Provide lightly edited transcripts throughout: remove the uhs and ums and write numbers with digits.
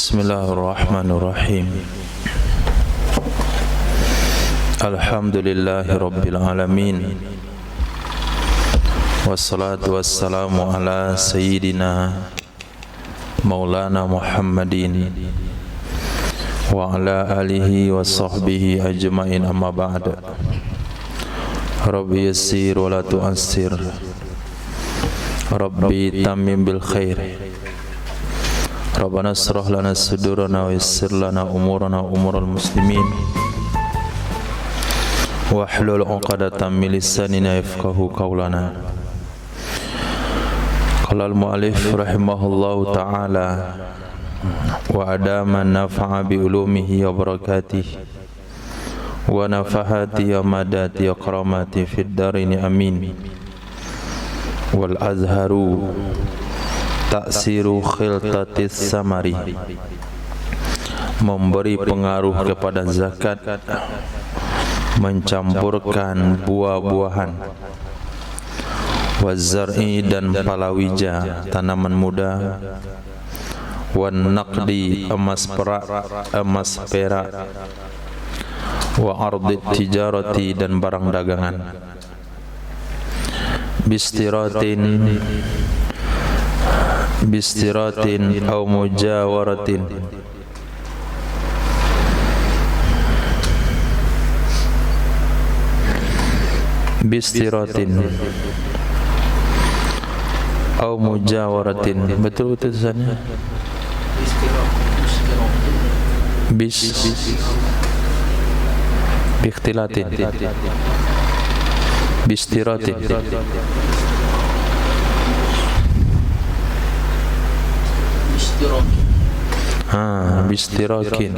Bismillahirrahmanirrahim. Alhamdulillahi rabbil alamin. Wassalatu wassalamu ala sayyidina Maulana Muhammadin wa ala alihi wa sahbihi ajma'in, amma ba'd. Rabbi yassir wa la tu'assir, Rabbi tammim bil khair. Rabbana asrah lana sudurana wa yassir lana umurana umural muslimin wahlul 'uqdatam min lisanina yafqahu qawlana. Qala al-mu'allif rahimahullahu ta'ala wa adama nafa'a bi ulumihi wa barakatihi wa nafahati wa madati wa karamati fid darini amin. Wal azharu taksiru khiltatis samari, memberi pengaruh kepada zakat, mencampurkan buah-buahan, wazar'i dan palawija, tanaman muda, wan naqdi, emas perak, wa ardit tijarati, dan barang dagangan, bistiratin au mujawaratin, bistiratin au mujawaratin. Betul tulisannya? Bikhtilatin, bistiratin. Bistirakin.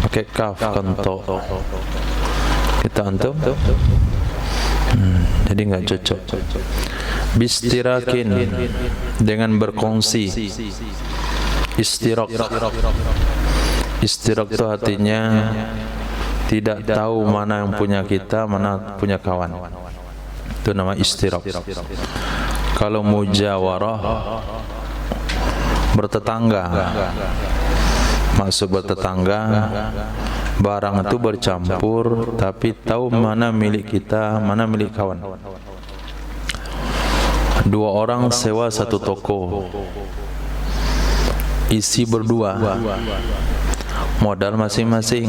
Pakai kaf kanto. Kita antum. Jadi enggak cocok. Bistirakin, dengan berkongsi. Istirak. Istirak itu artinya tidak tahu mana yang punya kita, mana punya kawan. Itu nama istirak. Kalau mujawarah, bertetangga. Maksud bertetangga, barang itu bercampur tapi tahu mana milik kita, mana milik kawan. Dua orang sewa satu toko, isi berdua, modal masing-masing.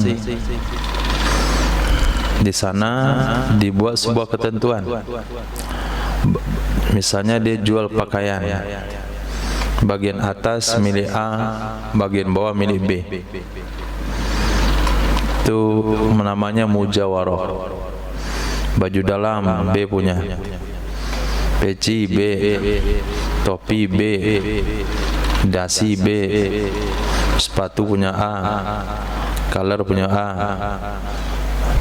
Di sana dibuat sebuah ketentuan. Misalnya dia jual pakaian, bagian atas milik A, bagian bawah milik B. Itu namanya mujawarah. Baju dalam B punya, peci B, topi B, dasi B, sepatu punya A, color punya A,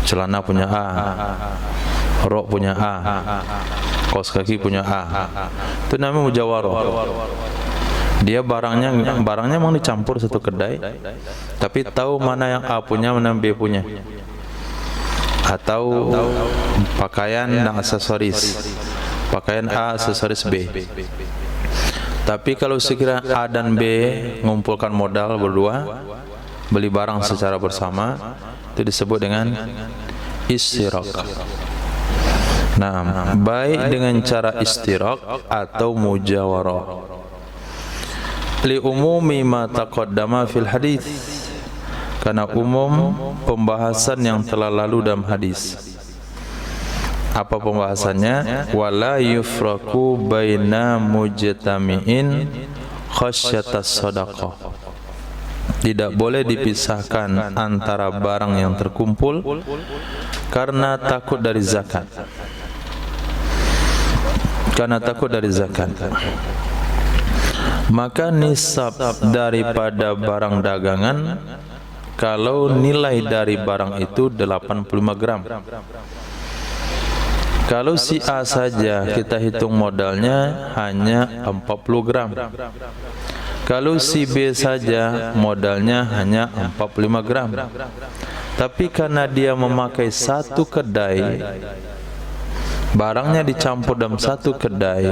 celana punya A, rok punya A, kaos kaki punya A. Itu namanya mujawarah. Dia barangnya memang dicampur satu kedai, tapi tahu mana yang A punya, mana yang B punya. Atau pakaian dan aksesoris, pakaian A, aksesoris B. Tapi kalau sekiranya A dan B mengumpulkan modal berdua, beli barang secara bersama, itu disebut dengan istirak. Nah, baik dengan cara istirak atau mujawarah. Li umumi ma taqaddama fil hadis, karena umum pembahasan yang telah lalu dalam hadis. Apa pembahasannya? Wala yufraku baina mujtami'in khasyatas sadaqah. Tidak boleh dipisahkan antara barang yang terkumpul karena takut dari zakat. Karena takut dari zakat. Maka nisab daripada barang dagangan, kalau nilai dari barang itu 85 gram. Kalau si A saja kita hitung modalnya hanya 40 gram. Kalau si B saja modalnya hanya 45 gram. Tapi karena dia memakai satu kedai, barangnya dicampur dalam satu kedai,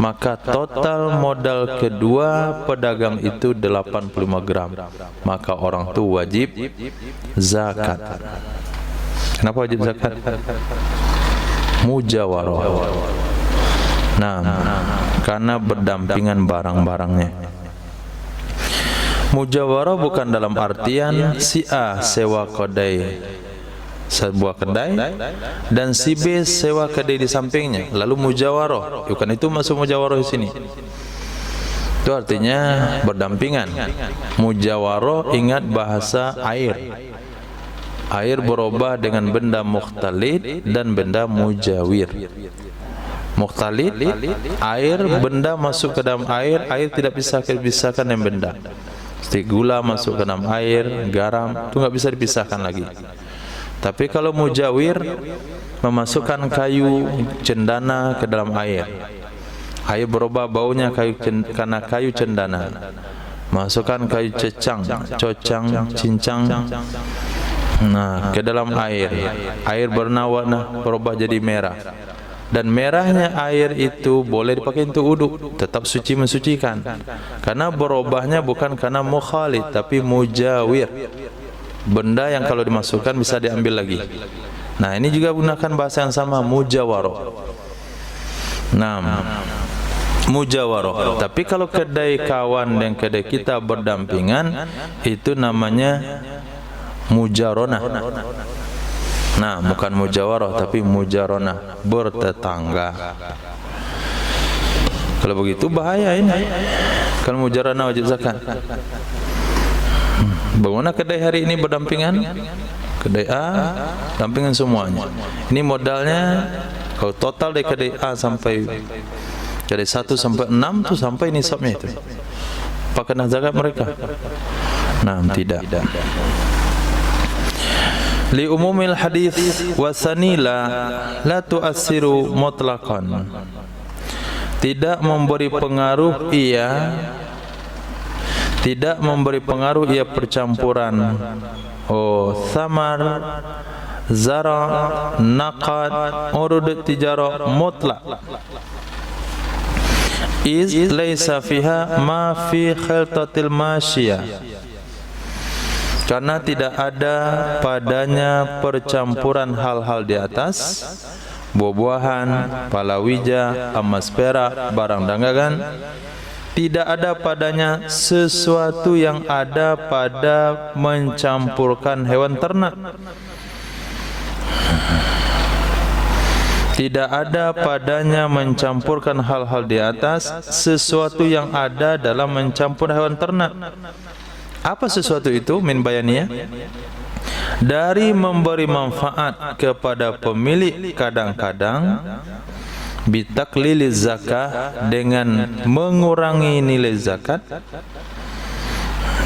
maka total modal kedua pedagang itu 85 gram. Maka orang itu wajib zakat. Kenapa wajib zakat? Mujawarah. Nah, karena berdampingan barang-barangnya. Mujawarah bukan dalam artian si A sewa kedai, sebuah kedai, dan si B sewa kedai di sampingnya, lalu mujawarah. Bukan itu masuk mujawarah di sini. Itu artinya berdampingan. Mujawarah, ingat bahasa air. Air berubah dengan benda mukhtalid dan benda mujawir. Mukhtalid, air, benda masuk ke dalam air, air tidak bisa dipisahkan dengan benda. Seperti gula masuk ke dalam air, garam, itu enggak bisa dipisahkan lagi. Tapi kalau mujawir, memasukkan kayu cendana ke dalam air. Air berubah baunya karena kayu cendana. Masukkan kayu cecang, cocang, cincang, nah, ke dalam air. Air berwarna berubah jadi merah. Dan merahnya air itu boleh dipakai untuk wuduk, tetap suci mensucikan. Karena berubahnya bukan karena mukhalid, tapi mujawir. Benda yang kalau dimasukkan bisa diambil lagi. Nah, ini juga gunakan bahasa yang sama, mujawarah. Nah, mujawarah. Tapi kalau kedai kawan dan kedai kita berdampingan, itu namanya mujaronah. Nah, bukan mujawarah tapi mujaronah, bertetangga. Kalau begitu bahaya ini. Kalau mujaronah wajib zakat. Bagaimana kedai hari ini berdampingan? Kedai A dampingan semuanya. Ini modalnya kalau total dari kedai A sampai kedai 1 sampai 6 tu sampai nisabnya itu. Apakah kena zakat mereka? Nah, tidak. Li umumil hadis wasanila la tu'assiru mutlaqan. Tidak memberi pengaruh tidak memberi pengaruh ia percampuran samar, zara, naqad, urud tijarah mutlaq. Iz laysa fiha ma fi khiltatil masyiyah. Karena tidak ada padanya percampuran hal-hal di atas, buah-buahan, palawija, emas perak, barang dagangan. Tidak ada padanya sesuatu yang ada pada mencampurkan hewan ternak. Tidak ada padanya mencampurkan hal-hal di atas sesuatu yang ada dalam mencampur hewan ternak. Apa sesuatu itu? Min bayaniyah, dari memberi manfaat kepada pemilik kadang-kadang, bitaklil zakah, dengan mengurangi nilai zakat,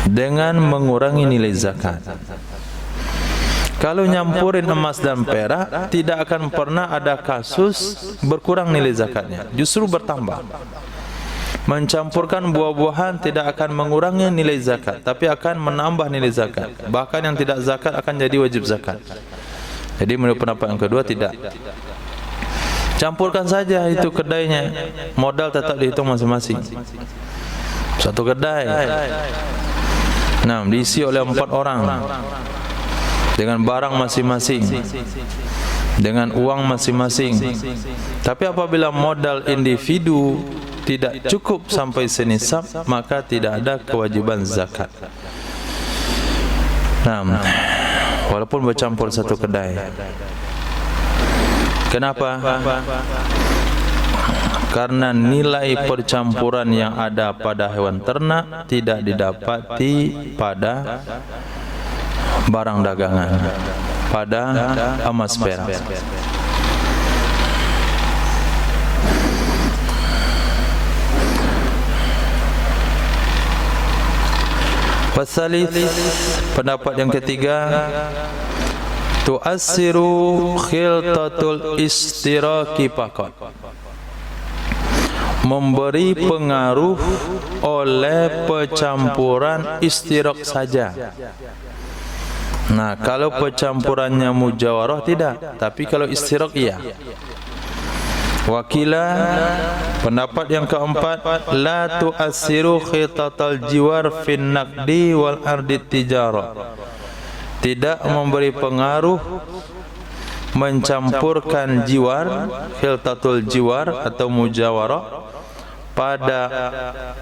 dengan mengurangi nilai zakat. Kalau nyampurin emas dan perak, tidak akan pernah ada kasus berkurang nilai zakatnya, justru bertambah. Mencampurkan buah-buahan tidak akan mengurangi nilai zakat, tapi akan menambah nilai zakat. Bahkan yang tidak zakat akan jadi wajib zakat. Jadi menurut pendapat yang kedua tidak. Campurkan saja itu kedainya, modal tetap dihitung masing-masing. Satu kedai, nah, diisi oleh 4 orang dengan barang masing-masing, dengan uang masing-masing. Tapi apabila modal individu tidak cukup sampai senisab, maka tidak ada kewajiban zakat. Nah, walaupun bercampur satu kedai. Kenapa? Karena nilai percampuran yang ada pada hewan ternak tidak didapati pada barang dagangan, pada emas perak. Wasalith, pendapat yang ketiga, tu'assiru khiltatul istiraki faqat, memberi pengaruh oleh percampuran istirak saja. Nah, kalau percampurannya mujawarah tidak, tapi kalau istirak iya. Wakila, pendapat yang keempat, la tu'assiru khitatal jiwar fin naqdi wal ardi tijarah. Tidak memberi pengaruh mencampurkan jiwar, khiltatul jiwar atau mujawarah pada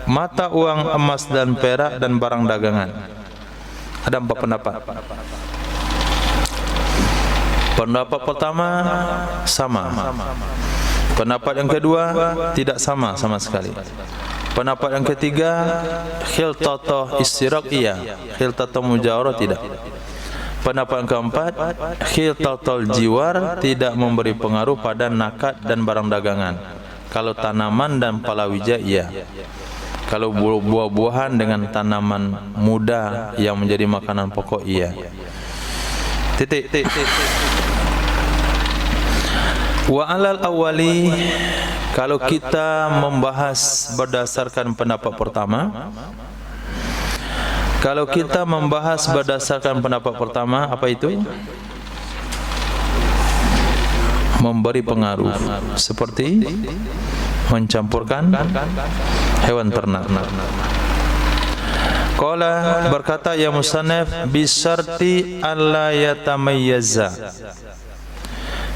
mata uang emas dan perak dan barang dagangan. Ada 4 pendapat. Pendapat pertama sama. Pendapat yang kedua tidak sama sekali. Pendapat yang ketiga khiltatah istirak iya, khiltatah mujawarah tidak. Pendapat yang keempat khiltatul jiwar tidak memberi pengaruh pada nakat dan barang dagangan. Kalau tanaman dan palawija iya. Kalau buah-buahan dengan tanaman muda yang menjadi makanan pokok iya. Titik. Wa alal awali, kalau kita membahas berdasarkan pendapat pertama, apa itu? Memberi pengaruh, seperti mencampurkan hewan ternak. Qala, berkata ya musannaf, bisarti alla yatamayyaza,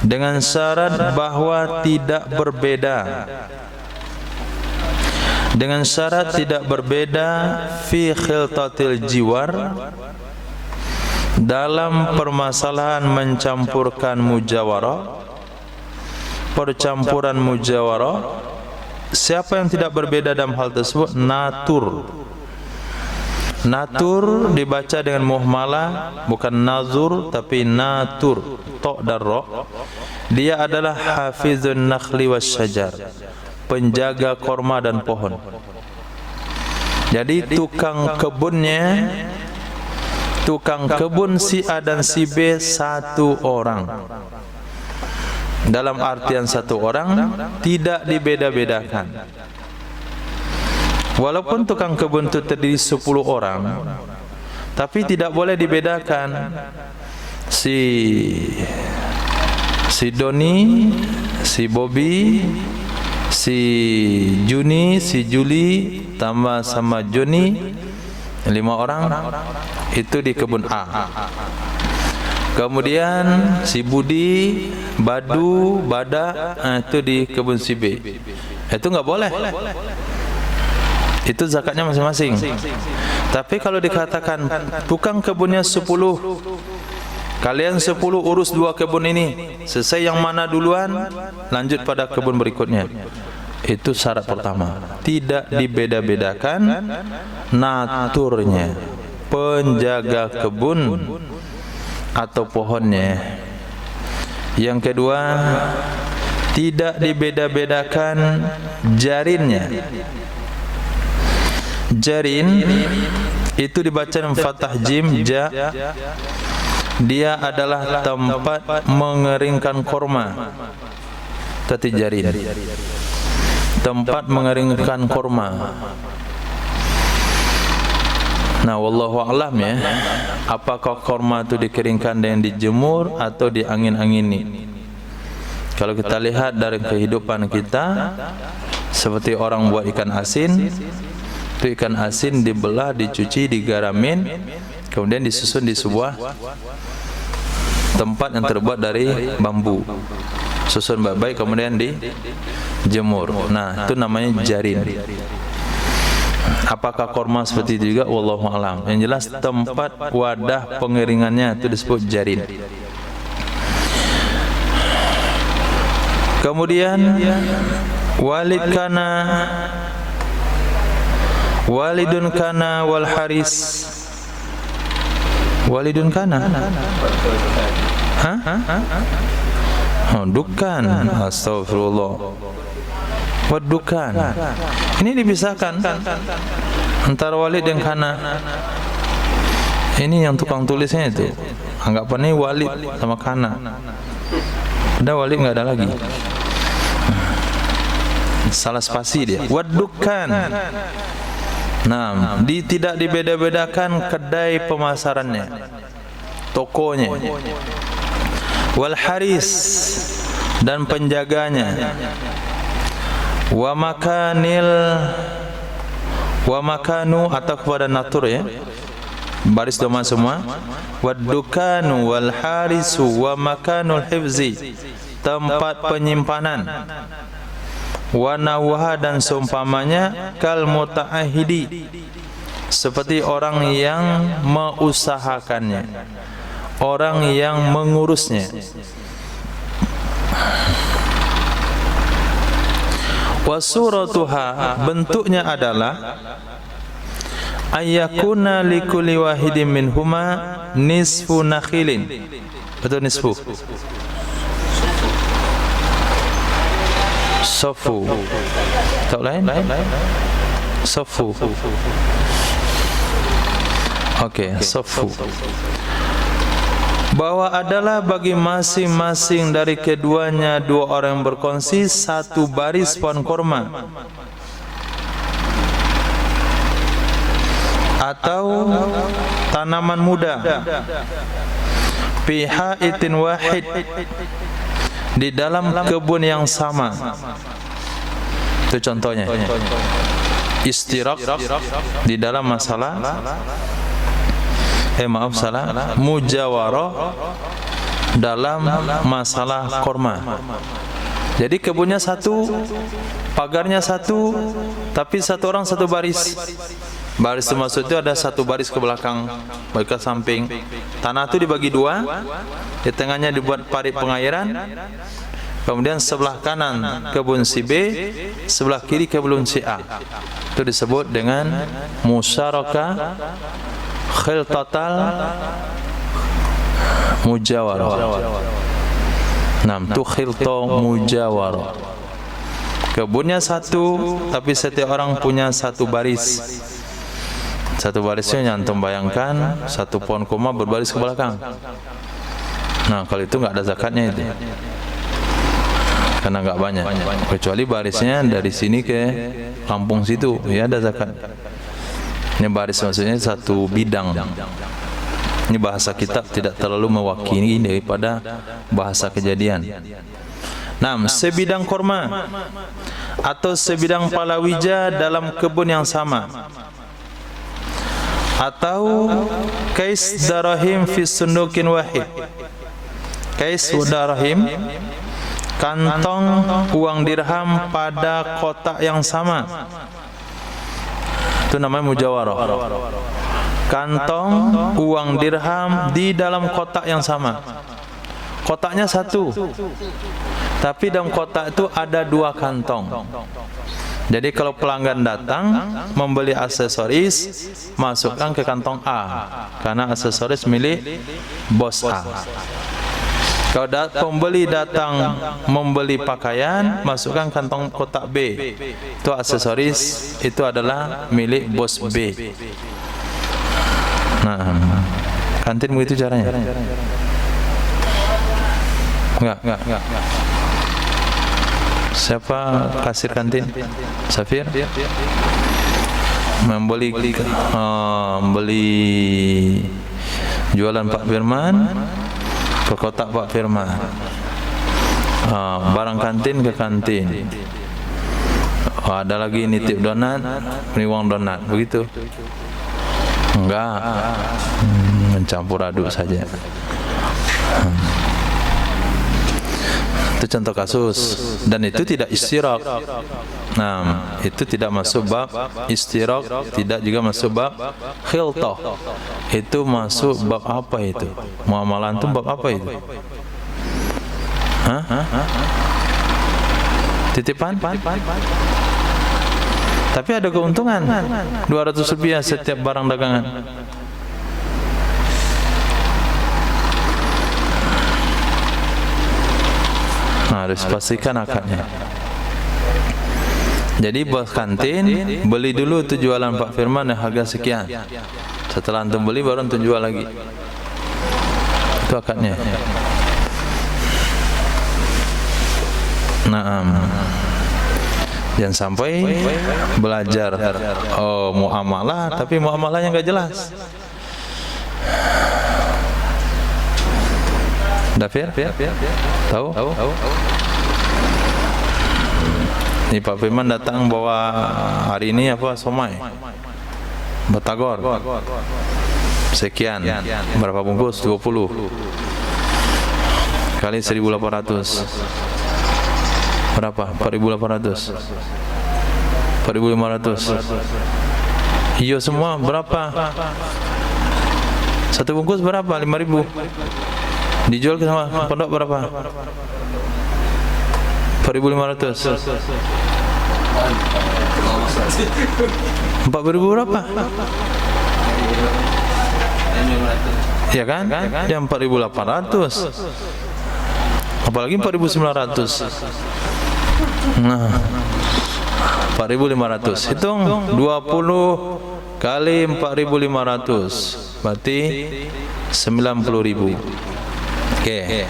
dengan syarat bahwa tidak berbeda, dengan syarat tidak berbeda fi khiltatil jiwar, dalam permasalahan mencampurkan mujawarah, percampuran mujawarah. Siapa yang tidak berbeda dalam hal tersebut? Natur. Natur dibaca dengan muhmalah, bukan nazur tapi natur, ta dan ra. Dia adalah hafizun nakhli wasyajar, penjaga korma dan pohon. Jadi tukang kebun si A dan si B 1 orang. Dalam artian 1 orang, tidak dibeda-bedakan. Walaupun tukang kebun itu terdiri 10 orang, tapi tidak boleh dibedakan si Doni, si Bobby, si Juni, si Juli tambah sama Joni, 5 orang itu di kebun A. Kemudian si Budi, Badu, Bada itu di kebun si B. Itu enggak boleh. Itu zakatnya masing-masing. Tapi kalau dikatakan tukang kebunnya 10, kalian 10 urus 2 kebun ini, selesai yang mana duluan, lanjut pada kebun berikutnya. Itu syarat pertama. Tidak dibeda-bedakan naturnya, penjaga kebun atau pohonnya. Yang kedua, tidak dibeda-bedakan jarinnya. Jarin itu dibaca dengan fathah jim ja. Dia adalah tempat mengeringkan korma. Tadi jarin, tempat mengeringkan korma. Nah, wallahu a'lam ya, apakah korma itu dikeringkan dengan dijemur atau diangin-angini. Kalau kita lihat dari kehidupan kita, seperti orang buat ikan asin, itu ikan asin dibelah, dicuci, digaramin, kemudian disusun di sebuah tempat yang terbuat dari bambu, susun baik-baik, kemudian dijemur. Nah, itu namanya jarin. Apakah korma seperti itu juga? Wallahu a'lam. Yang jelas tempat wadah pengeringannya itu disebut jarin. Kemudian walidun kana wal haris. Walidun kana. Hah? Oh, dukan. Astagfirullah. Wadukan. Ini dipisahkan antara walid dan kana. Ini yang tukang tulisnya itu. Anggapannya walid sama kana. Ada walid enggak ada lagi. Salah spasi dia. Wadukan. Nah, tidak dibeda-bedakan kedai pemasarannya, tokonya. Wal haris, dan penjaganya. Wa makanu atau kepada natur ya, baris doma semua. Waddukanu wal harisu wa makanul hifzi, tempat penyimpanan. Wa nawha dan seumpamanya, kal muta'ahidi, seperti orang yang mengusahakannya, orang yang mengurusnya. Wasuratuha, bentuknya adalah ayyakuna likulli wahidin minhuma nisfu nakhilin. Betul, nisfu. Sofu. Tak lain? Sofu. Okey, sofu. Bahwa adalah bagi masing-masing dari keduanya dua orang yang berkongsi satu baris pohon korma, atau tanaman muda, fi haitin wahid, di dalam kebun yang sama. Itu contohnya. Istirak di dalam masalah mujawarah dalam masalah korma. Jadi kebunnya satu, pagarnya satu, tapi satu orang satu baris. Baris itu maksudnya ada satu baris ke belakang, ke samping. Tanah itu dibagi dua, di tengahnya dibuat parit pengairan. Kemudian sebelah kanan kebun si B, sebelah kiri kebun si A. Itu disebut dengan musyarakah khiltatal mujawarah. Tu khilta mujawarah. Kebunnya satu, tapi setiap orang punya satu baris. Satu barisnya nyantum, bayangkan satu pohon kurma berbaris ke belakang. Nah, kalau itu nggak ada zakatnya itu, karena nggak banyak. Kecuali barisnya dari sini ke kampung situ, ya ada zakat. Ini baris maksudnya satu bidang. Ini bahasa kitab tidak terlalu mewakili daripada bahasa kejadian. Sebidang korma atau sebidang palawija dalam kebun yang sama, atau kais darahim fi sundukin wahid. Kais darahim, kantong uang dirham pada kotak yang sama. Itu namanya mujawarah. Kantong uang dirham di dalam kotak yang sama. Kotaknya satu, tapi dalam kotak itu ada dua kantong. Jadi kalau pelanggan datang membeli aksesoris, masukkan ke kantong A, karena aksesoris milik bos A. Kalau pembeli datang membeli pakaian, masukkan kantong kotak B. Itu aksesoris, itu adalah milik bos B. Nah, kantin begitu caranya? Enggak. Siapa kasir kantin? Safir? Membeli jualan Pak Firman ke kotak Pak Firman. Barang kantin ke kantin. Ada lagi nitip donat, ini uang donat, begitu? Enggak, mencampur aduk saja. Itu contoh kasus, dan itu tidak istirak. Itu tidak masuk bab istirak, tidak juga masuk bab khiltah. Itu masuk bab apa itu? Muamalah itu bab apa itu? Titipan? Tapi ada keuntungan 200 rupiah setiap barang dagangan. Harus pastikan akadnya. Jadi bos kantin beli dulu tu jualan Pak Firman yang harga sekian. Setelah antum beli baru antum jual lagi. Itu akadnya. Jangan sampai belajar muamalah tapi muamalahnya enggak jelas. Dafir? Tahu? Ini Pak Firman datang bawa hari ini apa, somai batagor sekian, berapa bungkus? 20 kali 1.800 berapa? 4.800 4.500. Iyo semua berapa? Satu bungkus berapa? 5.000. Dijual ke sama pondok berapa? 4.500. 4.000 berapa? Ya kan? Yang 4.800. Apalagi 4.900. Nah, 4.500. Hitung 20 kali 4.500 berarti 90.000. Oke.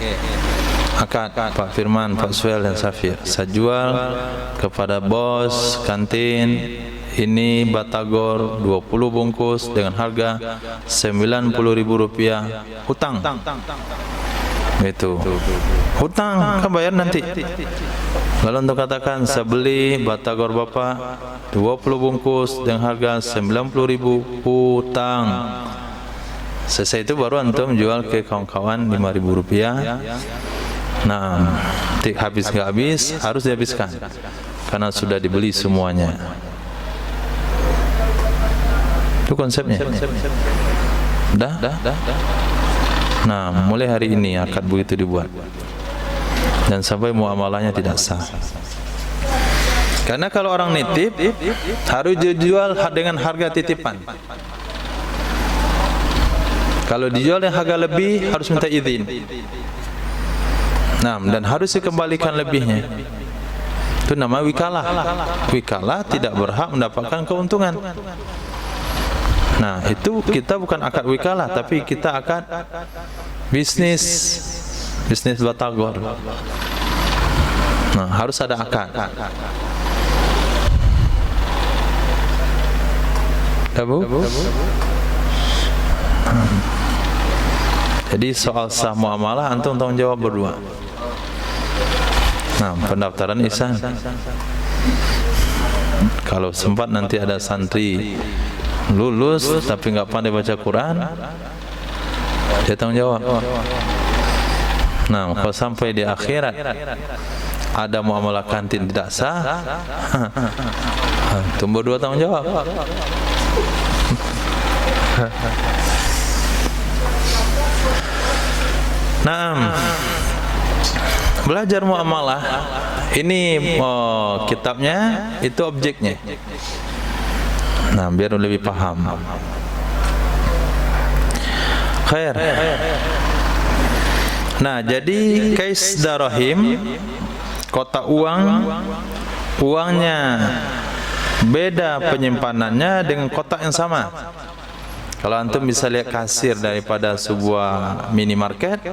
Akad Pak Firman, Pak Suel dan Safir. Saya jual kepada bos kantin ini batagor 20 bungkus dengan harga Rp90.000. Hutang. Itu. Hutang kan bayar nanti. Lalu untuk katakan saya beli batagor Bapak 20 bungkus dengan harga Rp90.000, hutang. Selesai itu baru antum jual ke kawan-kawan Rp5.000. Nah, habis nggak habis harus dihabiskan karena sudah dibeli semuanya. Itu konsepnya. Dah? Nah, mulai hari ini akad begitu dibuat dan sampai muamalahnya tidak sah. Karena kalau orang nitip harus dijual dengan harga titipan. Kalau dijual dengan harga lebih harus minta izin. Nah, dan harus dikembalikan lebihnya. Itu nama wikalah. Wikalah tidak berhak mendapatkan keuntungan. Nah, itu kita bukan akad wikalah, tapi kita akad bisnis batagor. Nah, harus ada akad. Tahu? Jadi soal sah muamalah antum tanggung jawab berdua. Nah, pendaftaran ihsan. Kalau sempat nanti ada santri lulus tapi nggak pandai baca Quran, dia tanggung jawab. Nah, kalau sampai di akhirat ada muamalah kantin tidak sah, antum berdua tanggung jawab. Nah, belajar muamalah ini kitabnya, itu objeknya. Nah, biar lebih paham. Khair. Nah, jadi kais darahim, kotak uangnya beda penyimpanannya dengan kotak yang sama. Kalau antum bisa lihat kasir daripada sebuah minimarket,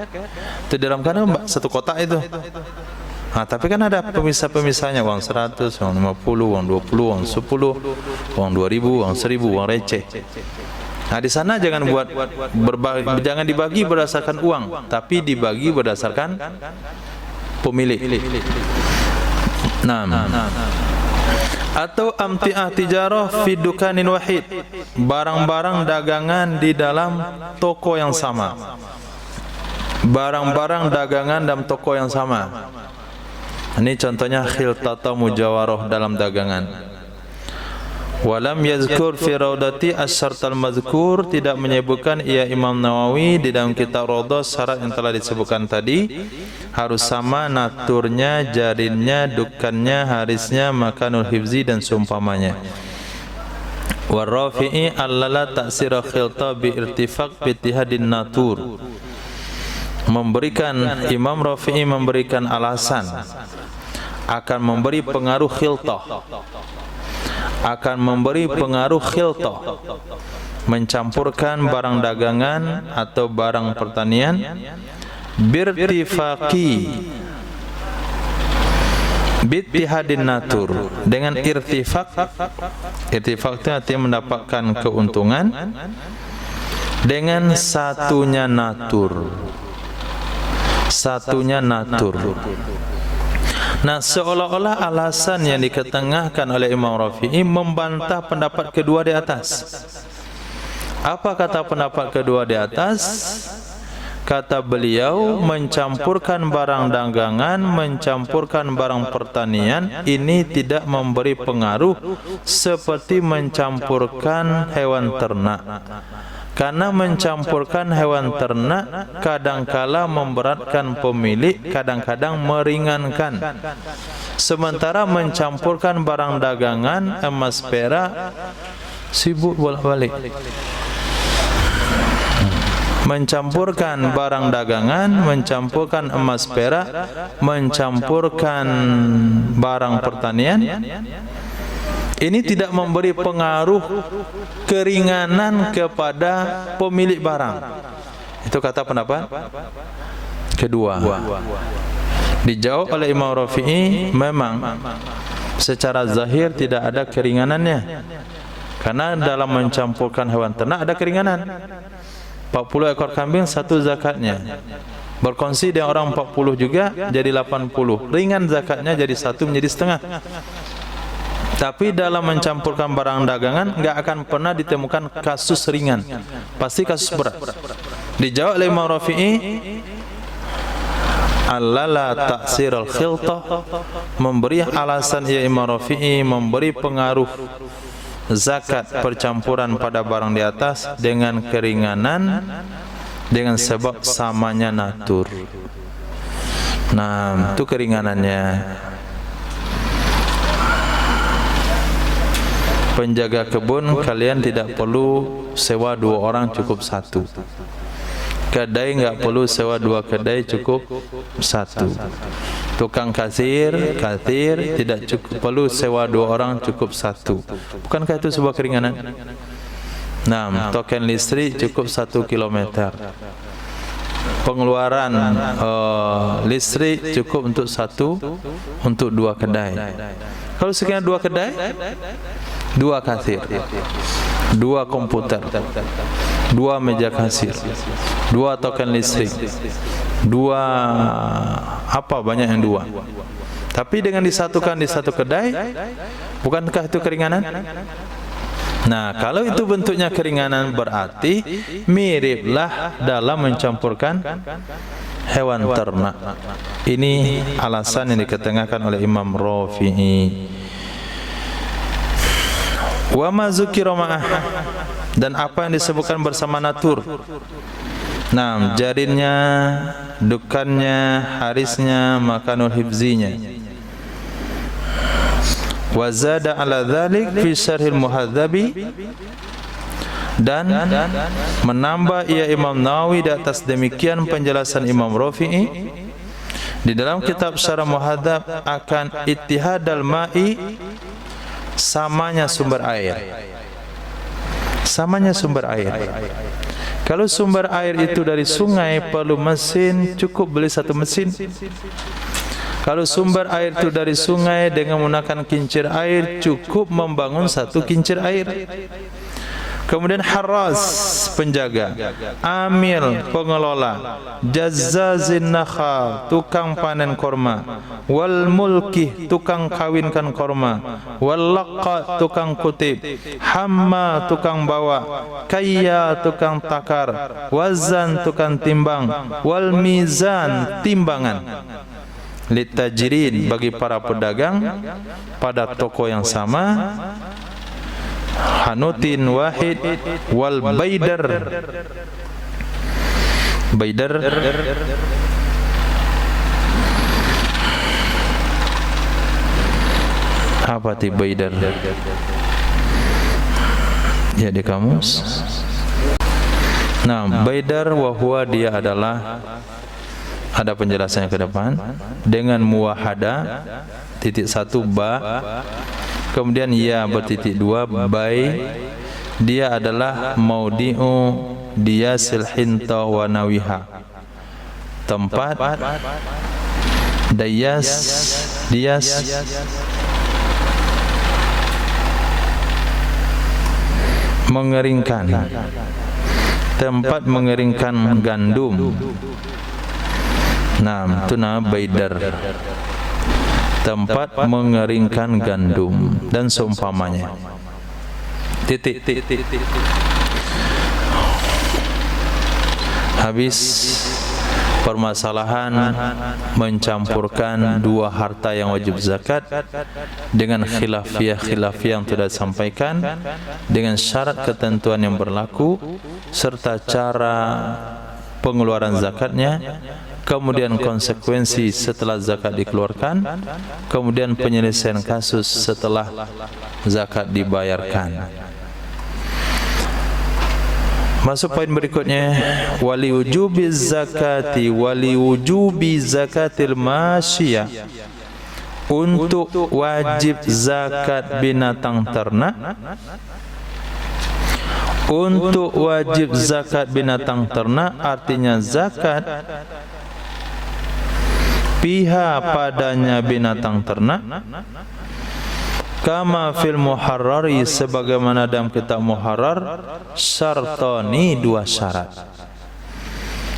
itu dalam kadang satu kotak itu. Nah, tapi kan ada pemisah-pemisahnya, uang 100, uang 50, uang 20, uang 10, uang 2000, uang 1000, uang receh. Nah, di sana jangan jangan dibagi berdasarkan uang, tapi dibagi berdasarkan pemilik. Nah, atau amti'ah tijarah fi dukanin wahid, barang-barang dagangan di dalam toko yang sama. Barang-barang dagangan dalam toko yang sama. Ini contohnya khiltata mujawarah dalam dagangan. Walam yazkur fi raudati asyartal mazkur, tidak menyebutkan ia Imam Nawawi di dalam kitab Raudah syarat yang telah disebutkan tadi, harus sama naturnya, jarinnya, dukannya, harisnya, makanul hifzi dan seumpamanya. Warafi'i allala ta'sira khilta bi irtifaq bi ittihadin natur. Memberikan Imam Rafi'i memberikan alasan akan memberi pengaruh khiltah, akan memberi pengaruh khiltah, mencampurkan barang dagangan atau barang pertanian, birtifaqi bittihadin natur, dengan irtifaq. Irtifaq itu artinya mendapatkan keuntungan dengan satunya natur. Satunya natur. Nah, seolah-olah alasan yang diketengahkan oleh Imam Rafi'i membantah pendapat kedua di atas. Apa kata pendapat kedua di atas? Kata beliau, mencampurkan barang dagangan, mencampurkan barang pertanian, ini tidak memberi pengaruh seperti mencampurkan hewan ternak. Karena mencampurkan hewan ternak kadangkala memberatkan pemilik, kadang-kadang meringankan. Sementara mencampurkan barang dagangan, emas perak, sibuk bolak-balik. Mencampurkan barang dagangan, mencampurkan emas perak, mencampurkan barang pertanian, ini tidak memberi pengaruh keringanan kepada pemilik barang. Itu kata pendapat kedua. Dijawab oleh Imam Rafi'i, memang secara zahir tidak ada keringanannya. Karena dalam mencampurkan hewan ternak ada keringanan. 40 ekor kambing satu zakatnya. Berkongsi dengan orang 40 juga jadi 80. Ringan zakatnya jadi satu menjadi setengah. Tapi dalam mencampurkan barang dagangan enggak akan pernah ditemukan kasus ringan. Pasti kasus berat. Dijawab oleh Imam Rafi'i, allala ta'sir al-khiltah, memberi alasan ya Imam Rafi'i memberi pengaruh zakat percampuran pada barang di atas dengan keringanan dengan sebab samanya natur. Nah, itu keringanannya. Penjaga kebun kalian tidak perlu sewa 2 orang, cukup 1. Kedai enggak perlu sewa 2 kedai, cukup 1. Tukang kasir tidak cukup perlu sewa 2 orang, cukup 1. Bukankah itu sebuah keringanan? Nah, token listrik cukup 1 kilometer. Pengeluaran listrik cukup untuk 1, untuk 2 kedai. Kalau sekiranya 2 kedai, 2 kasir, 2 komputer, 2 meja kasir, 2 token listrik, 2 apa banyak yang 2. Tapi dengan disatukan di satu kedai, bukankah itu keringanan? Nah, kalau itu bentuknya keringanan berarti miriplah dalam mencampurkan hewan ternak. Ini alasan yang diketengahkan oleh Imam Rafi'i. Wa ma zukira ma'ah, dan apa yang disebutkan bersama natur. Nah, jarinnya, dukannya, harisnya, makanul hifzinya. Wa zada ala dhalik fi syarhil muhadzabi, dan menambah ia Imam Nawawi di atas demikian penjelasan Imam Rafi'i di dalam kitab Syarah Muhadzab akan ittihadal ma'i, samanya sumber air. Samanya sumber air. Kalau sumber air itu dari sungai perlu mesin, cukup beli 1 mesin. Kalau sumber air itu dari sungai dengan menggunakan kincir air, cukup membangun 1 kincir air. Kemudian haras, penjaga, amil, pengelola, jazzazin nakha, tukang panen korma, wal mulki, tukang kawinkan korma, wal laqqa, tukang kutip, hamma, tukang bawa, kayya, tukang takar, wazan, tukang timbang, wal mizan, timbangan. Litajirin, bagi para pedagang pada toko yang sama, hanutin wahid, wal baidar. Baidar apa ti baidar? Ya, di kamus. Nah, baidar wa huwa, dia adalah, ada penjelasannya ke depan, dengan muwahada, titik 1 ba, kemudian ya bertitik 2 bai, dia adalah maudi'u diyasil hinta wa nawiha, tempat dias mengeringkan, tempat mengeringkan gandum. Nah, itu nama baidar. tempat mengeringkan gandum dan seumpamanya. Titik. Habis permasalahan mencampurkan dua harta yang wajib zakat dengan khilafiyah yang sudah disampaikan, dengan syarat ketentuan yang berlaku serta cara pengeluaran zakatnya, kemudian konsekuensi setelah zakat dikeluarkan, kemudian penyelesaian kasus setelah zakat dibayarkan. Masuk poin berikutnya, wali wujubi zakatil masyiyah, untuk wajib zakat binatang ternak. Untuk wajib zakat binatang ternak artinya zakat pihak padanya binatang ternak, kama fil muharrari, sebagaimana dalam kitab muharrar, syartani, dua syarat.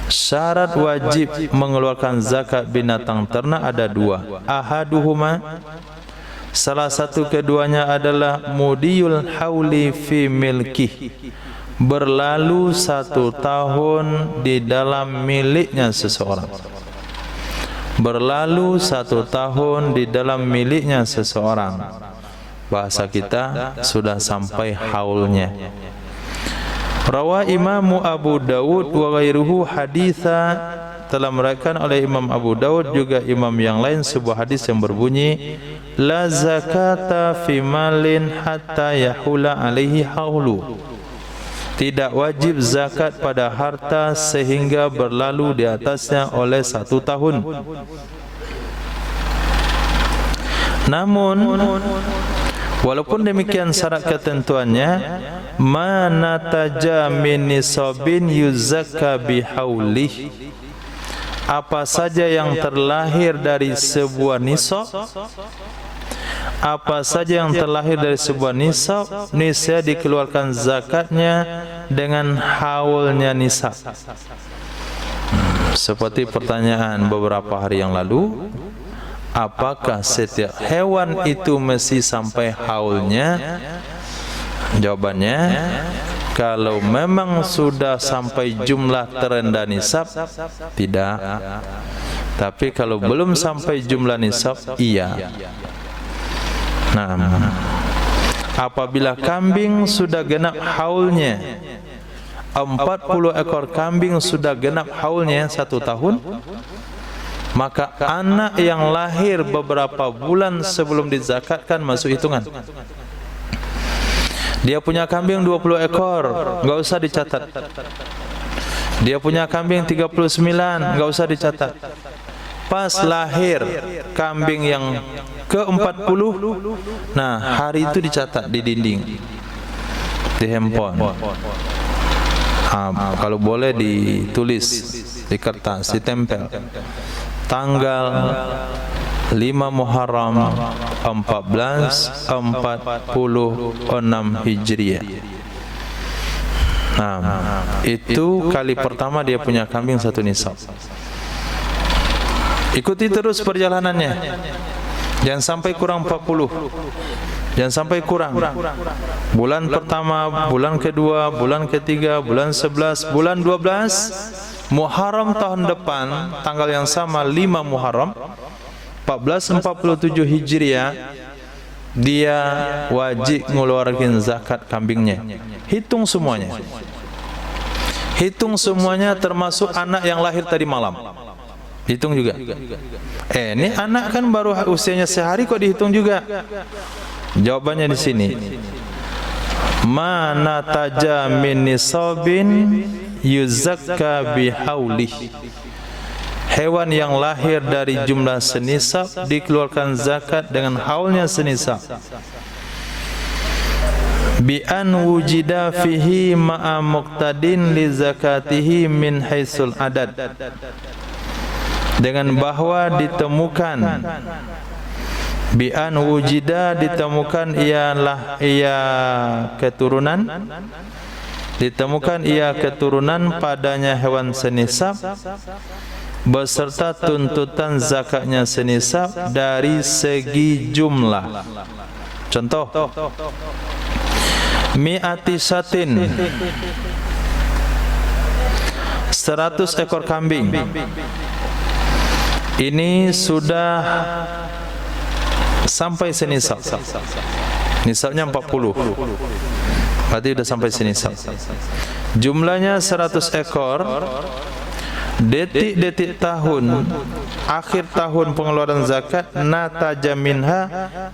Syarat wajib mengeluarkan zakat binatang ternak ada dua. Ahaduhuma, salah satu keduanya adalah mudiyul hauli fi milkih, berlalu 1 tahun di dalam miliknya seseorang. Berlalu 1 tahun di dalam miliknya seseorang. Bahasa kita sudah sampai haulnya. Rawa Imam Abu Dawud wa ghairuhu haditha, telah meriwayatkan oleh Imam Abu Dawud juga imam yang lain sebuah hadis yang berbunyi, la zakata fi malin hatta yahula alaihi haulu, tidak wajib zakat pada harta sehingga berlalu di atasnya oleh 1 tahun. Namun walaupun demikian syarat ketentuannya, manataja min nisabin yuzakka bihaulih, apa saja yang terlahir dari sebuah nisab, apa saja yang terlahir dari sebuah nisab, nisab dikeluarkan zakatnya dengan haulnya nisab. Seperti pertanyaan beberapa hari yang lalu, apakah setiap hewan itu mesti sampai haulnya? Jawabannya, kalau memang sudah sampai jumlah terendah nisab, tidak. Tapi kalau belum sampai jumlah nisab, iya. Nah, apabila kambing sudah genap haulnya, 40 ekor kambing sudah genap haulnya 1 tahun, maka anak yang lahir beberapa bulan sebelum dizakatkan masuk hitungan. Dia punya kambing 20 ekor, enggak usah dicatat. Dia punya kambing 39, enggak usah dicatat. Pas lahir kambing yang ke-40, nah hari itu dicatat di dinding, di handphone. Kalau boleh ditulis di kertas, ditempel. Tanggal 5 Muharram 1446 Hijriah. Nah, itu kali pertama dia punya kambing 1 nisab. Ikuti terus perjalanannya. Jangan sampai kurang 40. Jangan sampai kurang. Bulan pertama, bulan kedua, bulan ketiga, bulan 11, bulan 12, Muharram tahun depan, tanggal yang sama 5 Muharram 1447 Hijriah, dia wajib ngeluarin zakat kambingnya. Hitung semuanya. Hitung semuanya termasuk anak yang lahir tadi malam. Hitung juga. Ini anak kan baru usianya sehari kok dihitung juga. Jawabannya di sini. Mana taja min nisabin yuzakka bihaulih. Hewan yang lahir dari jumlah senisab dikeluarkan zakat dengan haulnya senisab. Bi an wujida fihi ma'a muqtadin li zakatihi min haisul adad. Dengan bahwa ditemukan, bi an wujida ditemukan ialah ia keturunan, ditemukan ia keturunan padanya hewan senisab beserta tuntutan zakatnya senisab dari segi jumlah. Contoh, mi'ati satin, 100 ekor kambing. Ini sudah sampai senisab. Nisabnya 40. Berarti sudah sampai senisab. Jumlahnya 100 ekor. Detik-detik tahun, akhir tahun pengeluaran zakat, nataja minha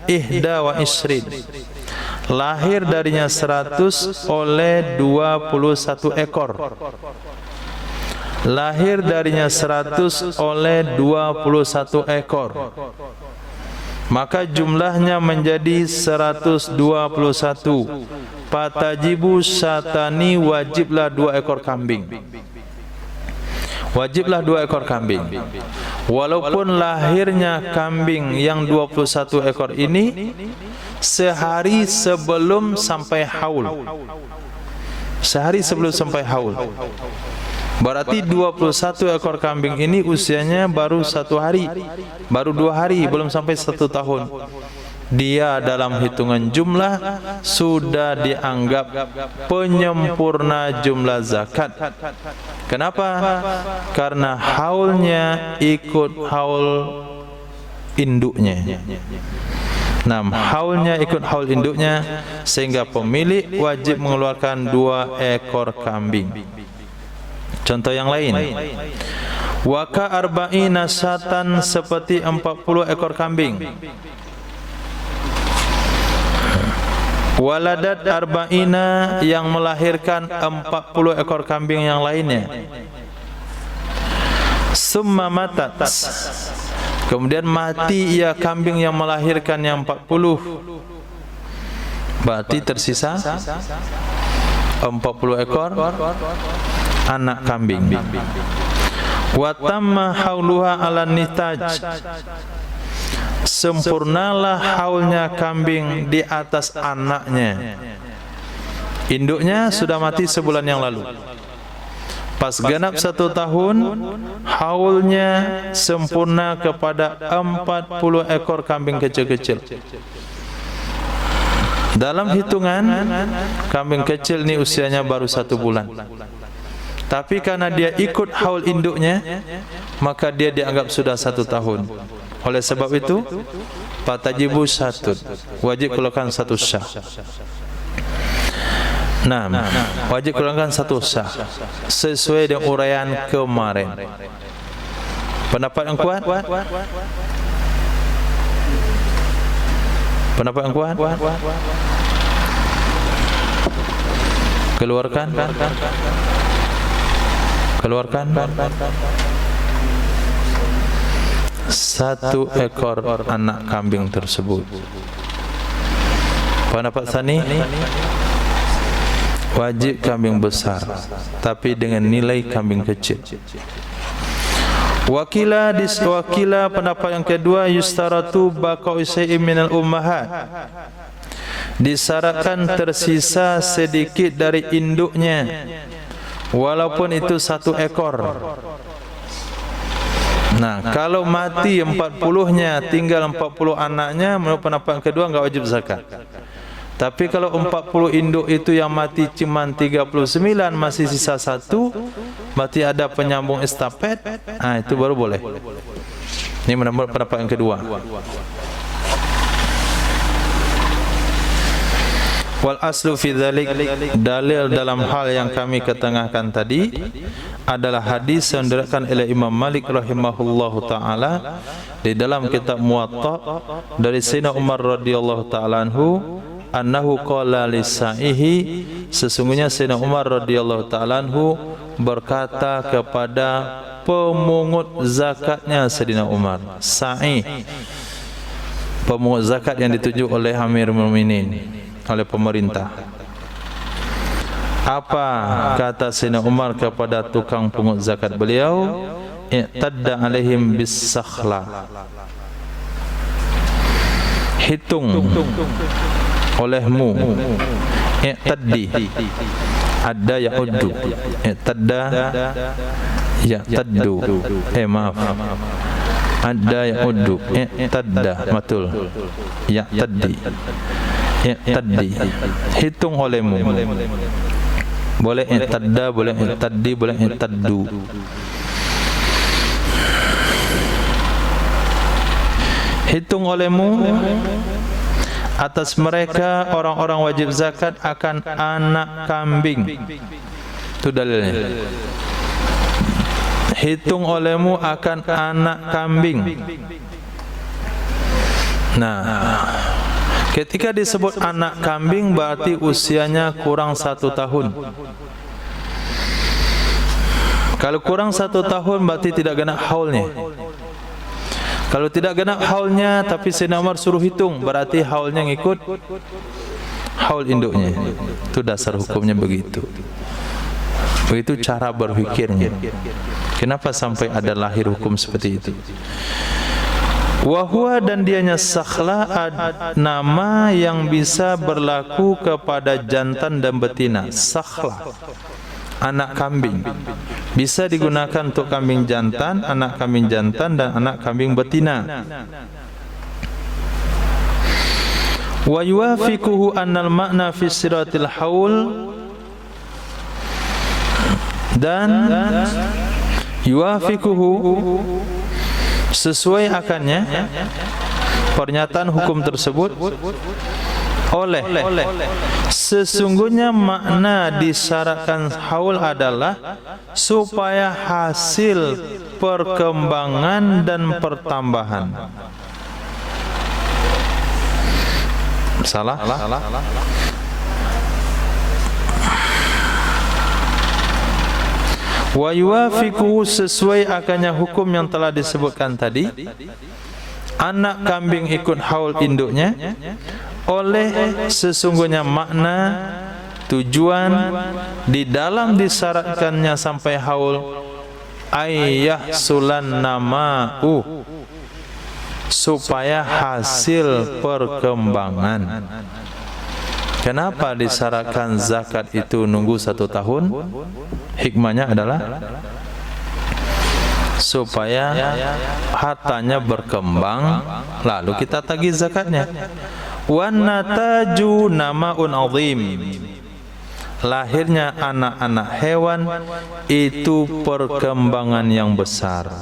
ihda wa isrin. Lahir darinya 100 oleh 21 ekor. Lahir darinya 100 oleh 21 ekor. Maka jumlahnya menjadi 121. Fatajibu syatani, wajiblah 2 ekor kambing. Wajiblah 2 ekor kambing. Walaupun lahirnya kambing yang 21 ekor ini sehari sebelum sampai haul. Sehari sebelum sampai haul. Berarti 21 ekor kambing ini usianya baru 1 hari, baru 2 hari, belum sampai 1 tahun. Dia dalam hitungan jumlah sudah dianggap penyempurna jumlah zakat. Kenapa? Karena haulnya ikut haul induknya. Nah, haulnya ikut haul induknya, sehingga pemilik wajib mengeluarkan 2 ekor kambing. Contoh yang lain, waka arba'ina syatan, seperti 40 ekor kambing. Waladat arba'ina, yang melahirkan 40 ekor kambing yang lainnya. Summa matat, kemudian mati ia kambing yang melahirkan yang 40. Berarti tersisa 40 ekor anak kambing. Wa tamma hauluha ala nitaj, sempurnalah haulnya kambing di atas anaknya. Induknya sudah mati sebulan yang lalu. Pas genap 1 tahun, haulnya sempurna kepada 40 ekor kambing kecil-kecil. Dalam hitungan, kambing kecil ini usianya baru 1 bulan. Tapi karena dia ikut haul induknya, maka dia dianggap sudah 1 tahun. Oleh sebab itu, fatajibu syatun, wajib keluarkan 1 syah. Nah, wajib keluarkan 1 syah sesuai dengan uraian kemarin. Pendapat yang kuat? Pendapat yang kuat? Keluarkan. Keluarkan 1 ekor anak kambing tersebut. Pendapat Sani, wajib kambing besar, tapi dengan nilai kambing kecil. Wakila pendapat yang kedua, yustaratu baqa'u syai'in minal ummahat, disyaratkan tersisa sedikit dari induknya, walaupun itu 1 ekor. Nah, kalau mati 40-nya, tinggal 40 anaknya, menurut pendapat kedua enggak wajib zakat. Tapi kalau 40 induk itu yang mati cuma 39, masih sisa 1, berarti ada penyambung estafet, nah itu baru boleh. Ini menurut pendapat yang kedua. Wal aslu fi dzalik, dalil dalam hal yang kami ketengahkan tadi adalah hadis yang diriwayatkan oleh Imam Malik rahimahullahu taala di dalam kitab Muwatta dari Sayyidina Umar radhiyallahu taala anhu, annahu qala lisaihi, sesungguhnya Sayyidina Umar radhiyallahu taala anhu berkata kepada pemungut zakatnya Sayyidina Umar, sa'i, pemungut zakat yang ditunjuk oleh Amirul Mukminin, oleh pemerintah. Apa kata Sayyidina Umar kepada tukang pungut zakat beliau? I'tadda alaihim bis-sakhla, hitung olehmu. I'taddi, adda ya'uddu, i'tadda ya'taddu. Maaf. Ada ya'uddu, i'tadda, betul. Ya'taddi. I'taddi. Hitung olehmu. Boleh i'tadda, boleh i'taddi, boleh i'taddu. Hitung olehmu atas mereka orang-orang wajib zakat akan anak kambing. Itu dalilnya. Hitung olehmu akan anak kambing. Nah, ketika disebut anak kambing berarti usianya kurang 1 tahun. Kalau kurang 1 tahun berarti tidak genap haulnya. Kalau tidak genap haulnya tapi Sayyidina Umar suruh hitung, berarti haulnya ngikut haul induknya. Itu dasar hukumnya begitu. Begitu cara berfikirnya. Kenapa sampai ada lahir hukum seperti itu? Wahwa dan dianya sakhla nama yang bisa berlaku kepada jantan dan betina. Sakhla, anak kambing, bisa digunakan untuk kambing jantan, anak kambing jantan dan anak kambing betina. Wa yuwafiquhu annal makna fi siratil haul, dan yuwafiquhu sesuai akannya pernyataan hukum tersebut oleh sesungguhnya makna disyaratkan haul adalah supaya hasil perkembangan dan pertambahan. Salah? Wa yuwafiquhu sesuai akannya hukum yang telah disebutkan tadi, anak kambing ikut haul induknya oleh sesungguhnya makna tujuan di dalam disyaratkannya sampai haul ayah sulan nama'u, supaya hasil perkembangan. Kenapa disyaratkan zakat itu nunggu 1 tahun? Hikmahnya adalah supaya hartanya berkembang, lalu kita tagih zakatnya. Wan nataju namaun azim, lahirnya anak-anak hewan itu perkembangan yang besar.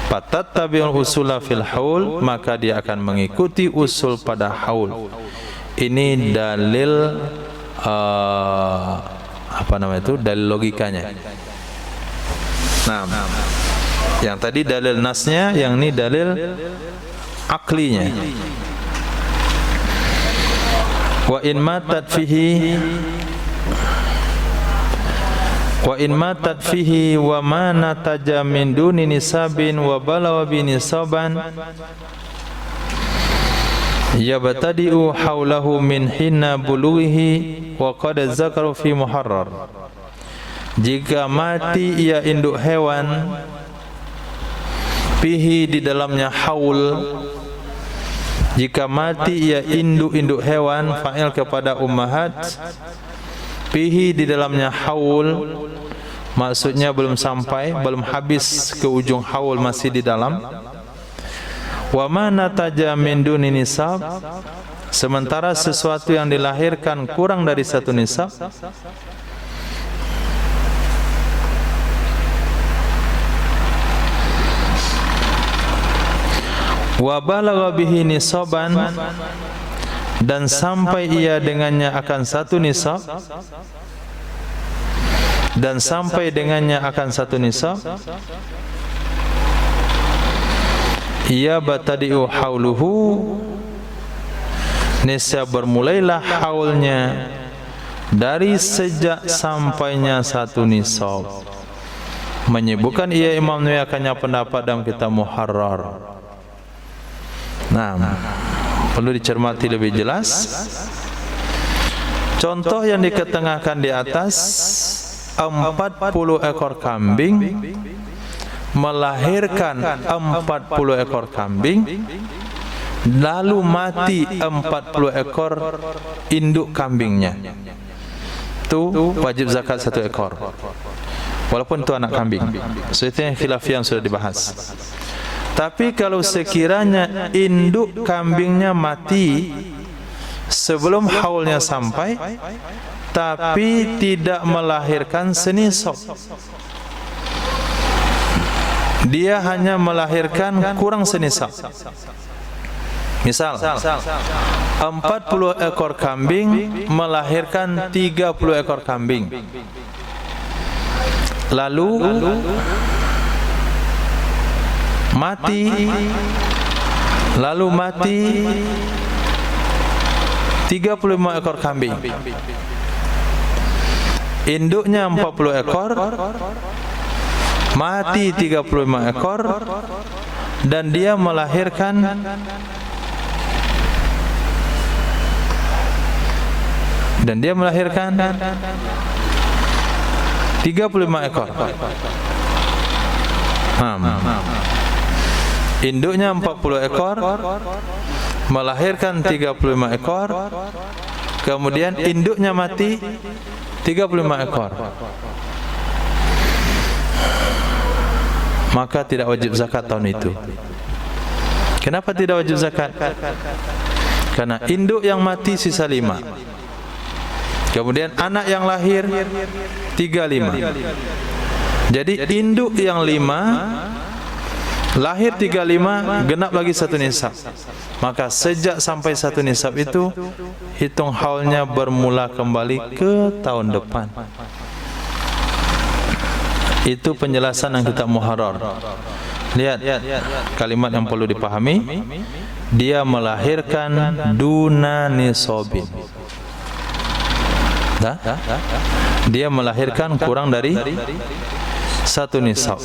Fatattabi'ul usula fil haul, maka dia akan mengikuti usul pada haul. Ini dalil dalil logikanya. Nah, yang tadi dalil nasnya, yang ini dalil aklinya. Wa in matat fihi wa ma nataja min duni nisabin wa balawa bi nisaban yabtadi'u haulahu min hinna bulughihi wa qad zakaru fi muharrar. Jika mati ia induk hewan, fihi di dalamnya haul, jika mati ia induk-induk hewan, fa'il kepada ummahat, fihi di dalamnya haul, maksudnya belum sampai, belum habis ke ujung haul, masih di dalam. Wa ma nataja min duni nisab, sementara sesuatu yang dilahirkan kurang dari 1 nisab, wa balagha bihi nisaban, dan sampai ia dengannya akan 1 nisab, dan sampai dengannya akan 1 nisab, ia batadi'u hauluhu, nisab bermulailah haulnya dari sejak sampainya 1 nisab. Menyebutkan ia Imam Nawawi akannya pendapat dalam kitab Muharrar. Nah, perlu dicermati lebih jelas. Contoh yang diketengahkan di atas, 40 ekor kambing melahirkan 40 ekor kambing, lalu mati 40 ekor induk kambingnya. Itu wajib zakat 1 ekor. walaupun itu anak kambing. So itu yang khilafiyah yang sudah dibahas. Tapi kalau sekiranya induk kambingnya mati sebelum haulnya sampai, tapi tidak melahirkan senisab, dia hanya melahirkan kurang senisab. Misal 40 ekor kambing melahirkan 30 ekor kambing. Lalu mati 35 ekor kambing. Induknya 40 ekor, mati 35 ekor, dan dia melahirkan 35 ekor. Induknya 40 ekor, melahirkan 35 ekor, kemudian induknya mati 35 ekor. Maka tidak wajib zakat tahun itu. Kenapa tidak wajib zakat? Karena induk yang mati sisa 5, kemudian anak yang lahir 35. Jadi induk yang 5 lahir 35, genap lagi 1 nisab. Maka sejak sampai 1 nisab itu, hitung haulnya bermula kembali ke tahun depan. Itu penjelasan yang kita muharrar. Lihat kalimat yang perlu dipahami. Dia melahirkan duna nisobin. Dia melahirkan kurang dari 1 nisab,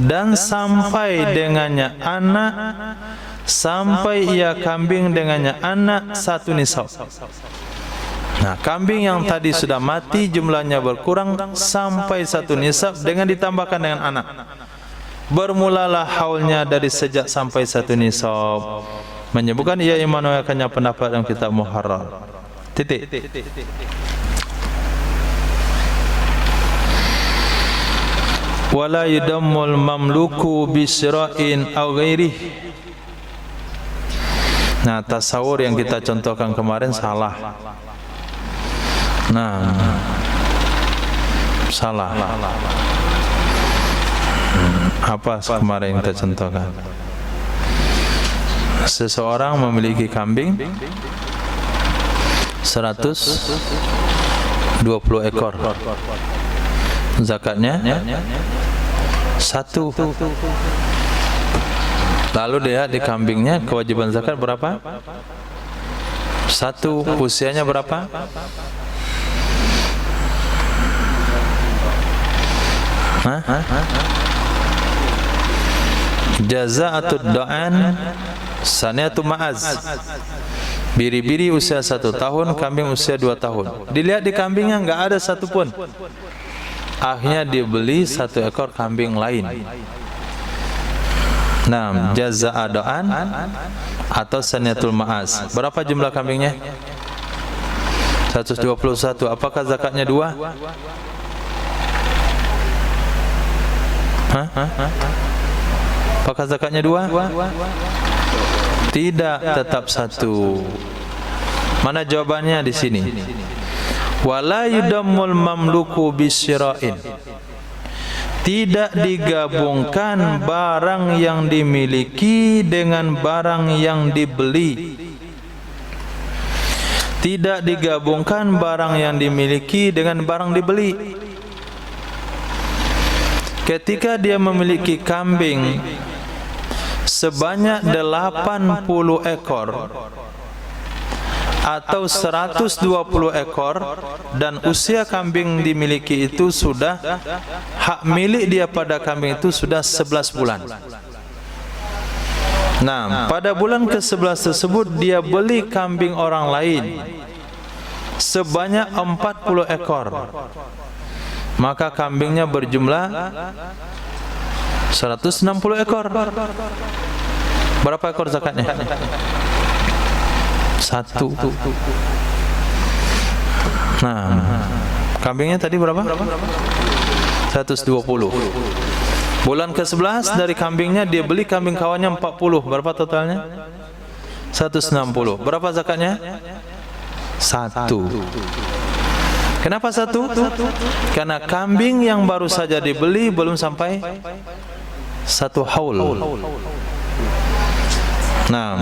dan sampai dengannya anak, sampai ia kambing dengannya anak 1 nisab. Nah, kambing yang tadi sudah mati jumlahnya berkurang sampai 1 nisab dengan ditambahkan dengan anak. Bermulalah haulnya dari sejak sampai 1 nisab. Menyebutkan ia imanawakannya pendapat dalam kitab Muharrar. Titik. Wala yudammul mamluku bisra'in aw ghairih. Nah, tasawur yang kita contohkan kemarin salah. Salah. Apa kemarin yang kita contohkan? Seseorang memiliki kambing 120 ekor. Zakatnya 1. Lalu dia di kambingnya kewajiban zakat berapa? 1. Usianya berapa? Jaza'atud da'an saniyatu ma'az. Biri-biri usia 1 tahun, kambing usia 2 tahun. Dilihat di kambingnya enggak ada satu pun. Akhirnya dibeli 1 ekor kambing lain. Nah, jaza'a da'an atau saniyatul ma'az. Berapa jumlah kambingnya? 121. Apakah zakatnya 2? Apakah zakatnya 2? Tidak, tetap 1. Mana jawabannya di sini? Wala yudammul mamluku bisyira'in. Tidak digabungkan barang yang dimiliki dengan barang yang dibeli. Tidak digabungkan barang yang dimiliki dengan barang dibeli. Ketika dia memiliki kambing sebanyak 80 ekor atau 120 ekor, dan usia kambing dimiliki itu sudah, hak milik dia pada kambing itu sudah 11 bulan. Nah, pada bulan ke-11 tersebut dia beli kambing orang lain sebanyak 40 ekor. Maka kambingnya berjumlah 160 ekor. Berapa ekor zakatnya? 1. Nah, kambingnya tadi berapa? 120. Bulan ke-11 dari kambingnya dia beli kambing kawannya 40. Berapa totalnya? 160. Berapa zakatnya? 1. Kenapa 1? Karena kambing yang baru saja dibeli belum sampai 1 haul. Nah,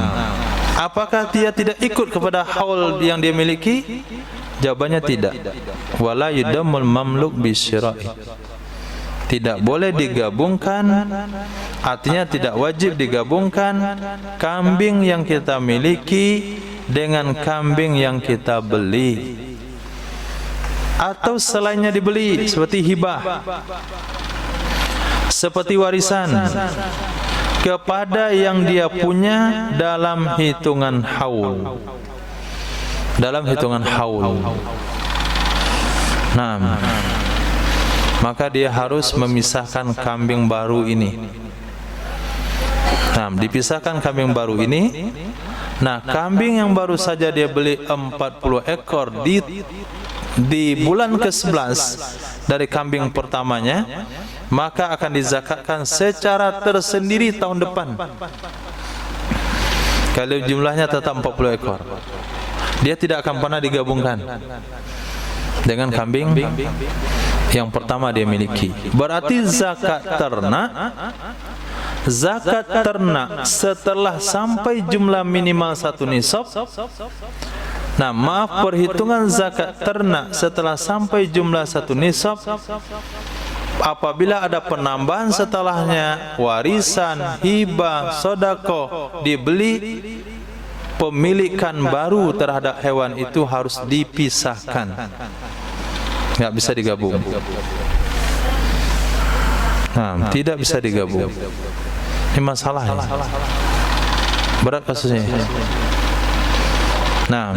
apakah dia tidak ikut kepada haul yang dia miliki? Jawabannya tidak. Wala yudammul mamluk bisyira'i. Tidak boleh digabungkan, artinya tidak wajib digabungkan kambing yang kita miliki dengan kambing yang kita beli atau selainnya dibeli, seperti hibah, seperti warisan, kepada yang dia punya dalam hitungan haul. Dalam hitungan haul. Nah, maka dia harus memisahkan kambing baru ini. Nah, dipisahkan kambing baru ini. Nah, kambing yang baru saja dia beli 40 ekor di bulan ke-11 dari kambing pertamanya, maka akan dizakatkan secara tersendiri tahun depan. Kalau jumlahnya tetap 40 ekor, dia tidak akan pernah digabungkan dengan kambing yang pertama dia miliki. Berarti zakat ternak setelah sampai jumlah minimal 1 nisab. Nah, maaf, perhitungan zakat ternak setelah sampai jumlah 1 nisab, apabila ada penambahan setelahnya, warisan, hibah, sedekah, dibeli, pemilikan baru terhadap hewan itu harus dipisahkan. Tidak bisa digabung. Nah, tidak bisa digabung. Ini masalah ya. Berat kasusnya. Nah,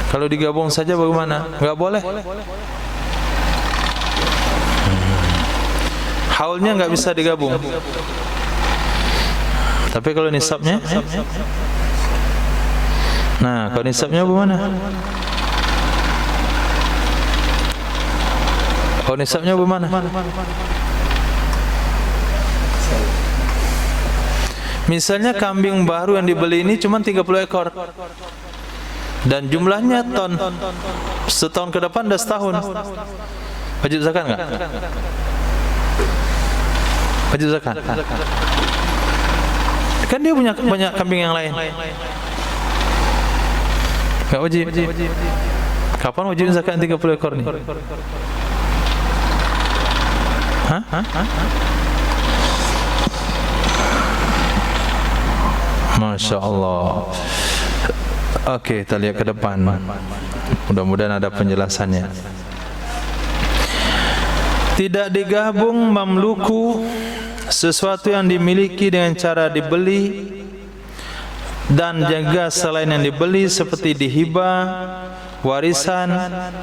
kalau digabung saja bagaimana? Enggak boleh. Haulnya enggak bisa digabung. Tapi kalau nisabnya, nah, kalau nisabnya bagaimana? Kalau nisabnya bagaimana? Misalnya kambing baru yang dibeli ini cuma 30 ekor dan jumlahnya ton. Setahun ke depan dah setahun. Wajib zakat enggak? Wajib zakat. Kan dia punya banyak kambing yang lain. Enggak wajib. Kapan wajib zakat 30 ekor ni? Hah? Masya Allah. Okey, kita lihat ke depan. Mudah-mudahan ada penjelasannya. Tidak digabung mamluku, sesuatu yang dimiliki dengan cara dibeli, dan juga selain yang dibeli seperti dihibah, warisan,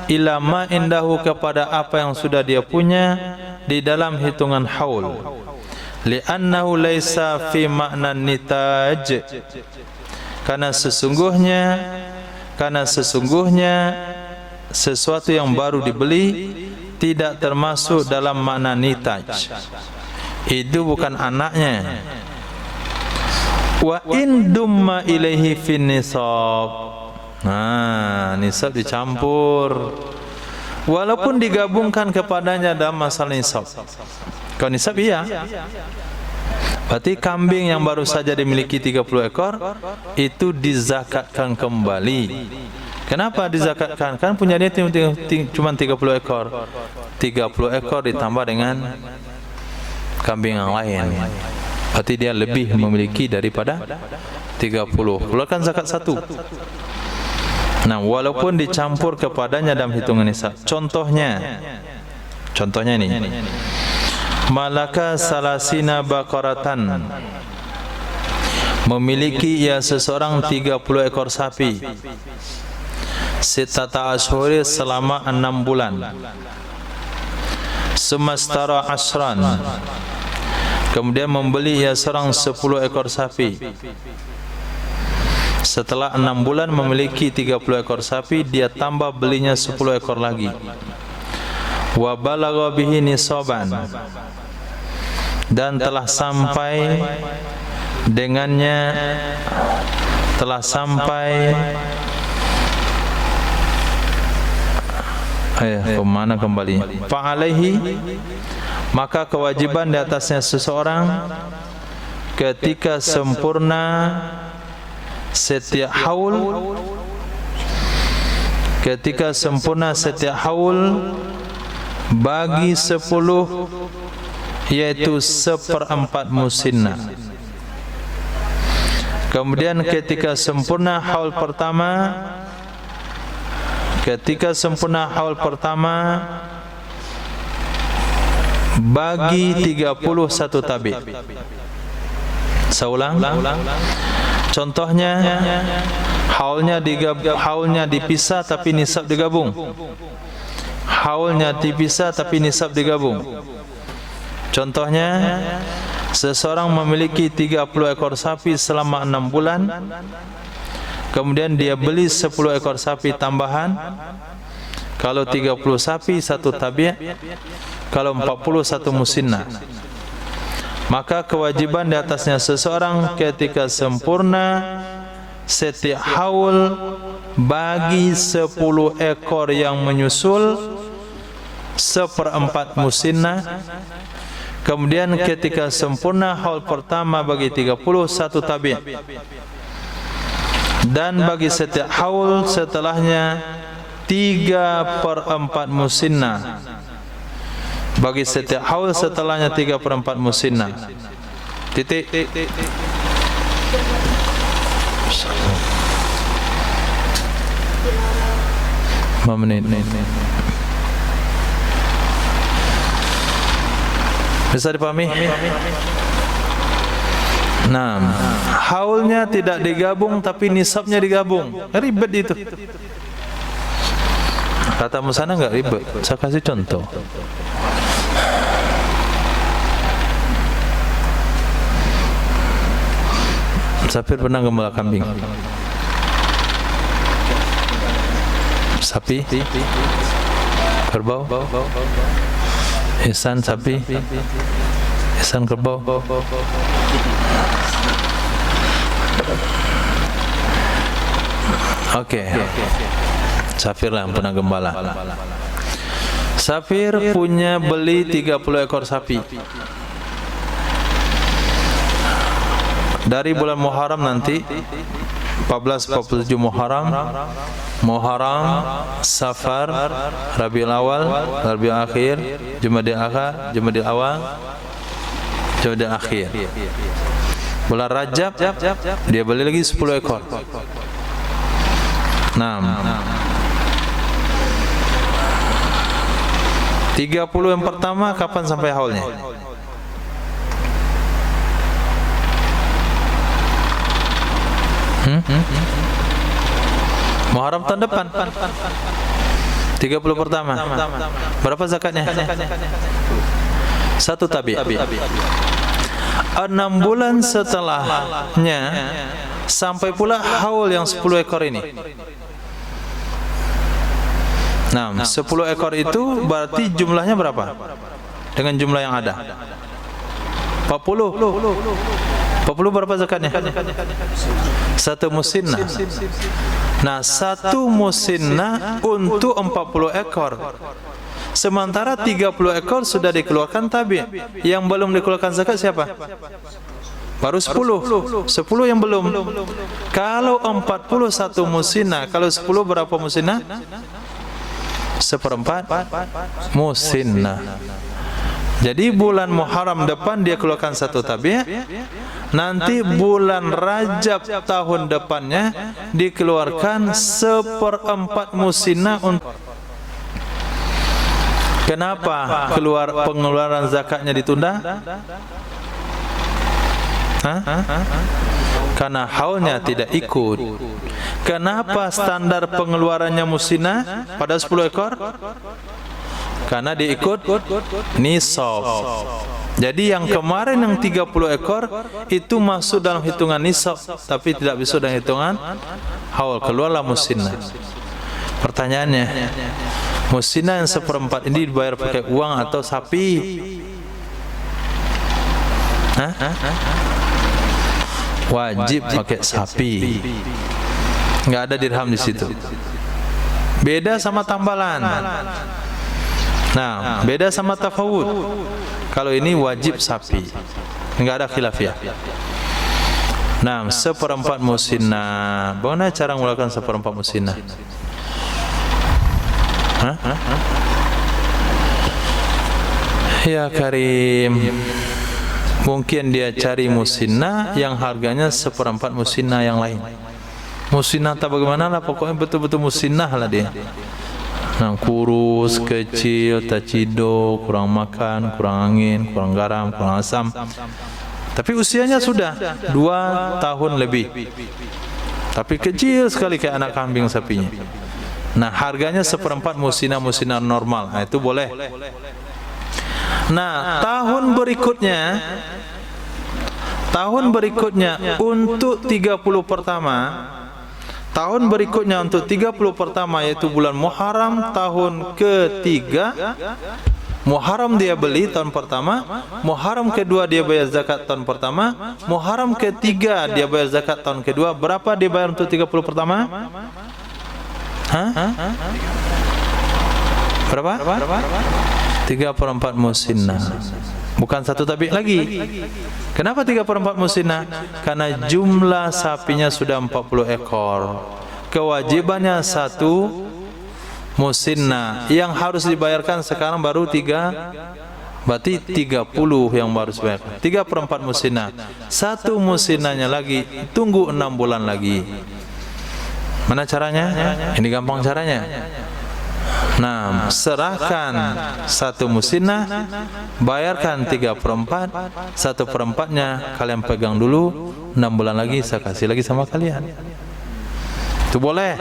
ilama indahu, kepada apa yang sudah dia punya di dalam hitungan haul. Li'annahu laisa fi makna nitaj, karena sesungguhnya sesuatu yang baru dibeli tidak termasuk dalam makna nitaj. Itu bukan anaknya. Wa in dumma ilaihi fin nisab. Nah, nisab dicampur, walaupun digabungkan kepadanya dalam masalah nisab. Kalau nisab iya, berarti kambing yang baru saja dimiliki 30 ekor itu dizakatkan kembali. Kenapa dizakatkan? Kan punya dia cuma 30 ekor. 30 ekor ditambah dengan kambing yang lain, berarti dia lebih memiliki daripada 30. Keluarkan zakat 1. Nah, walaupun dicampur kepadanya dalam hitungan nisab. Contohnya ini, malaka salasina baqaratan, memiliki ia seseorang 30 ekor sapi, sitata ashuri, selama 6 bulan, sumastara asran, kemudian membeli ia seorang 10 ekor sapi, Setelah 6 bulan memiliki 30 ekor sapi, dia tambah belinya 10 ekor lagi. Wa balagha bihi nisaban, dan telah sampai dengannya, kemana kembali? Fa'alaihi, maka kewajiban di atasnya seseorang ketika sempurna setiap haul, bagi 10, yaitu 1/4 musinnah. Kemudian ketika sempurna haul pertama, bagi 31 tabi'. Saya ulang. Contohnya, haulnya dipisah tapi nisab digabung. Contohnya, seseorang memiliki 30 ekor sapi selama 6 bulan, kemudian dia beli 10 ekor sapi tambahan. Kalau 30 sapi 1 tabi', kalau 40 1 musinnah. Maka kewajiban di atasnya seseorang ketika sempurna setiap haul bagi 10 ekor yang menyusul 1/4 musinnah. Kemudian ketika sempurna haul pertama bagi 30 1 tabi', dan bagi setiap haul setelahnya 3/4 musinnah. Bagi setiap haul setelahnya 3/4 musinnah. Titik. Menit. Bisa dipahami? Nah, haulnya tidak digabung tapi nisabnya digabung. Ribet itu. Kata Musana enggak ribet. Saya kasih contoh. Safir pernah gembala kambing. Sapi, kerbau, ihsan sapi, ihsan kerbau. Oke. Safir lah yang pernah gembala. Safir punya beli 30 ekor sapi. Dari bulan Muharram nanti 14-47 Muharram, Safar, Rabiul Awal, Rabiul Akhir, Jumadil Akhir, Jumadil Awal, Jumadil Akhir. Bulan Rajab dia beli lagi 10 ekor. 30 yang pertama kapan sampai haulnya? Muharram tahun depan 30 pertama. Berapa zakatnya? 1 tabi'. 6 bulan setelahnya sampai pula haul yang 10 ekor ini. Nah, 10 ekor itu berarti jumlahnya berapa? Dengan jumlah yang ada 40 berapa zakatnya? 1 musinnah. Nah, 1 musinnah untuk 40 ekor. Sementara 30 ekor sudah dikeluarkan tabi'. Yang belum dikeluarkan zakat siapa? Baru 10 yang belum. Kalau 40 1 musinnah, kalau 10 berapa musinnah? 1/4 musinnah. Jadi bulan Muharram depan dia keluarkan 1 tabi'. Nanti bulan Rajab tahun depannya dikeluarkan 1/4 musinnah. Kenapa pengeluaran zakatnya ditunda? Karena haulnya tidak ikut. Kenapa standar pengeluarannya musinnah pada 10 ekor? karena diikut nisab. Jadi yang kemarin yang 30 ekor itu masuk dalam hitungan nisab, tapi tidak bisa dalam hitungan haul. Keluarlah musinnah. Pertanyaannya, musinnah yang 1/4 ini dibayar pakai uang atau sapi? Wajib pakai sapi. Nggak ada dirham di situ. Beda sama tambalan. Nah, beda sama tafawud. Kalau ini wajib sapi, nggak ada khilafiyah. Nah, 1/4 musinnah. Bagaimana cara melakukan 1/4 musinnah? Ya Karim, mungkin dia cari musinnah yang harganya 1/4 musinnah yang lain. Musinnah tak bagaimana lah, pokoknya betul-betul musinnah lah dia. Nah, kurus, kecil, tak ciduk, kurang makan, kurang angin, kurang garam, kurang asam. Tapi usianya sudah 2 tahun lebih. Tapi kecil sekali kayak anak kambing sapinya. Nah, harganya 1/4 musinnah normal. Nah, itu boleh. Nah, tahun berikutnya untuk 30 pertama, tahun berikutnya untuk 30 pertama yaitu bulan Muharram tahun ketiga. Muharram dia beli tahun pertama, Muharram kedua dia bayar zakat tahun pertama, Muharram ketiga dia bayar zakat tahun kedua. Berapa dia bayar untuk 30 pertama? Berapa? 3/4 musinnah. Bukan 1 tabik lagi. Kenapa 3/4 musinnah? Karena jumlah sapinya sudah 40 ekor. Kewajibannya 1 musinnah. Yang harus dibayarkan sekarang baru 3, berarti 30 yang baru dibayarkan. 3/4 musinnah. 1 musinnahnya lagi, tunggu 6 bulan lagi. Mana caranya? Ini gampang caranya. Nah, serahkan 1 musinnah, bayarkan 3/4, 1/4-nya kalian pegang dulu, 6 bulan lagi saya kasih lagi sama kalian. Itu boleh.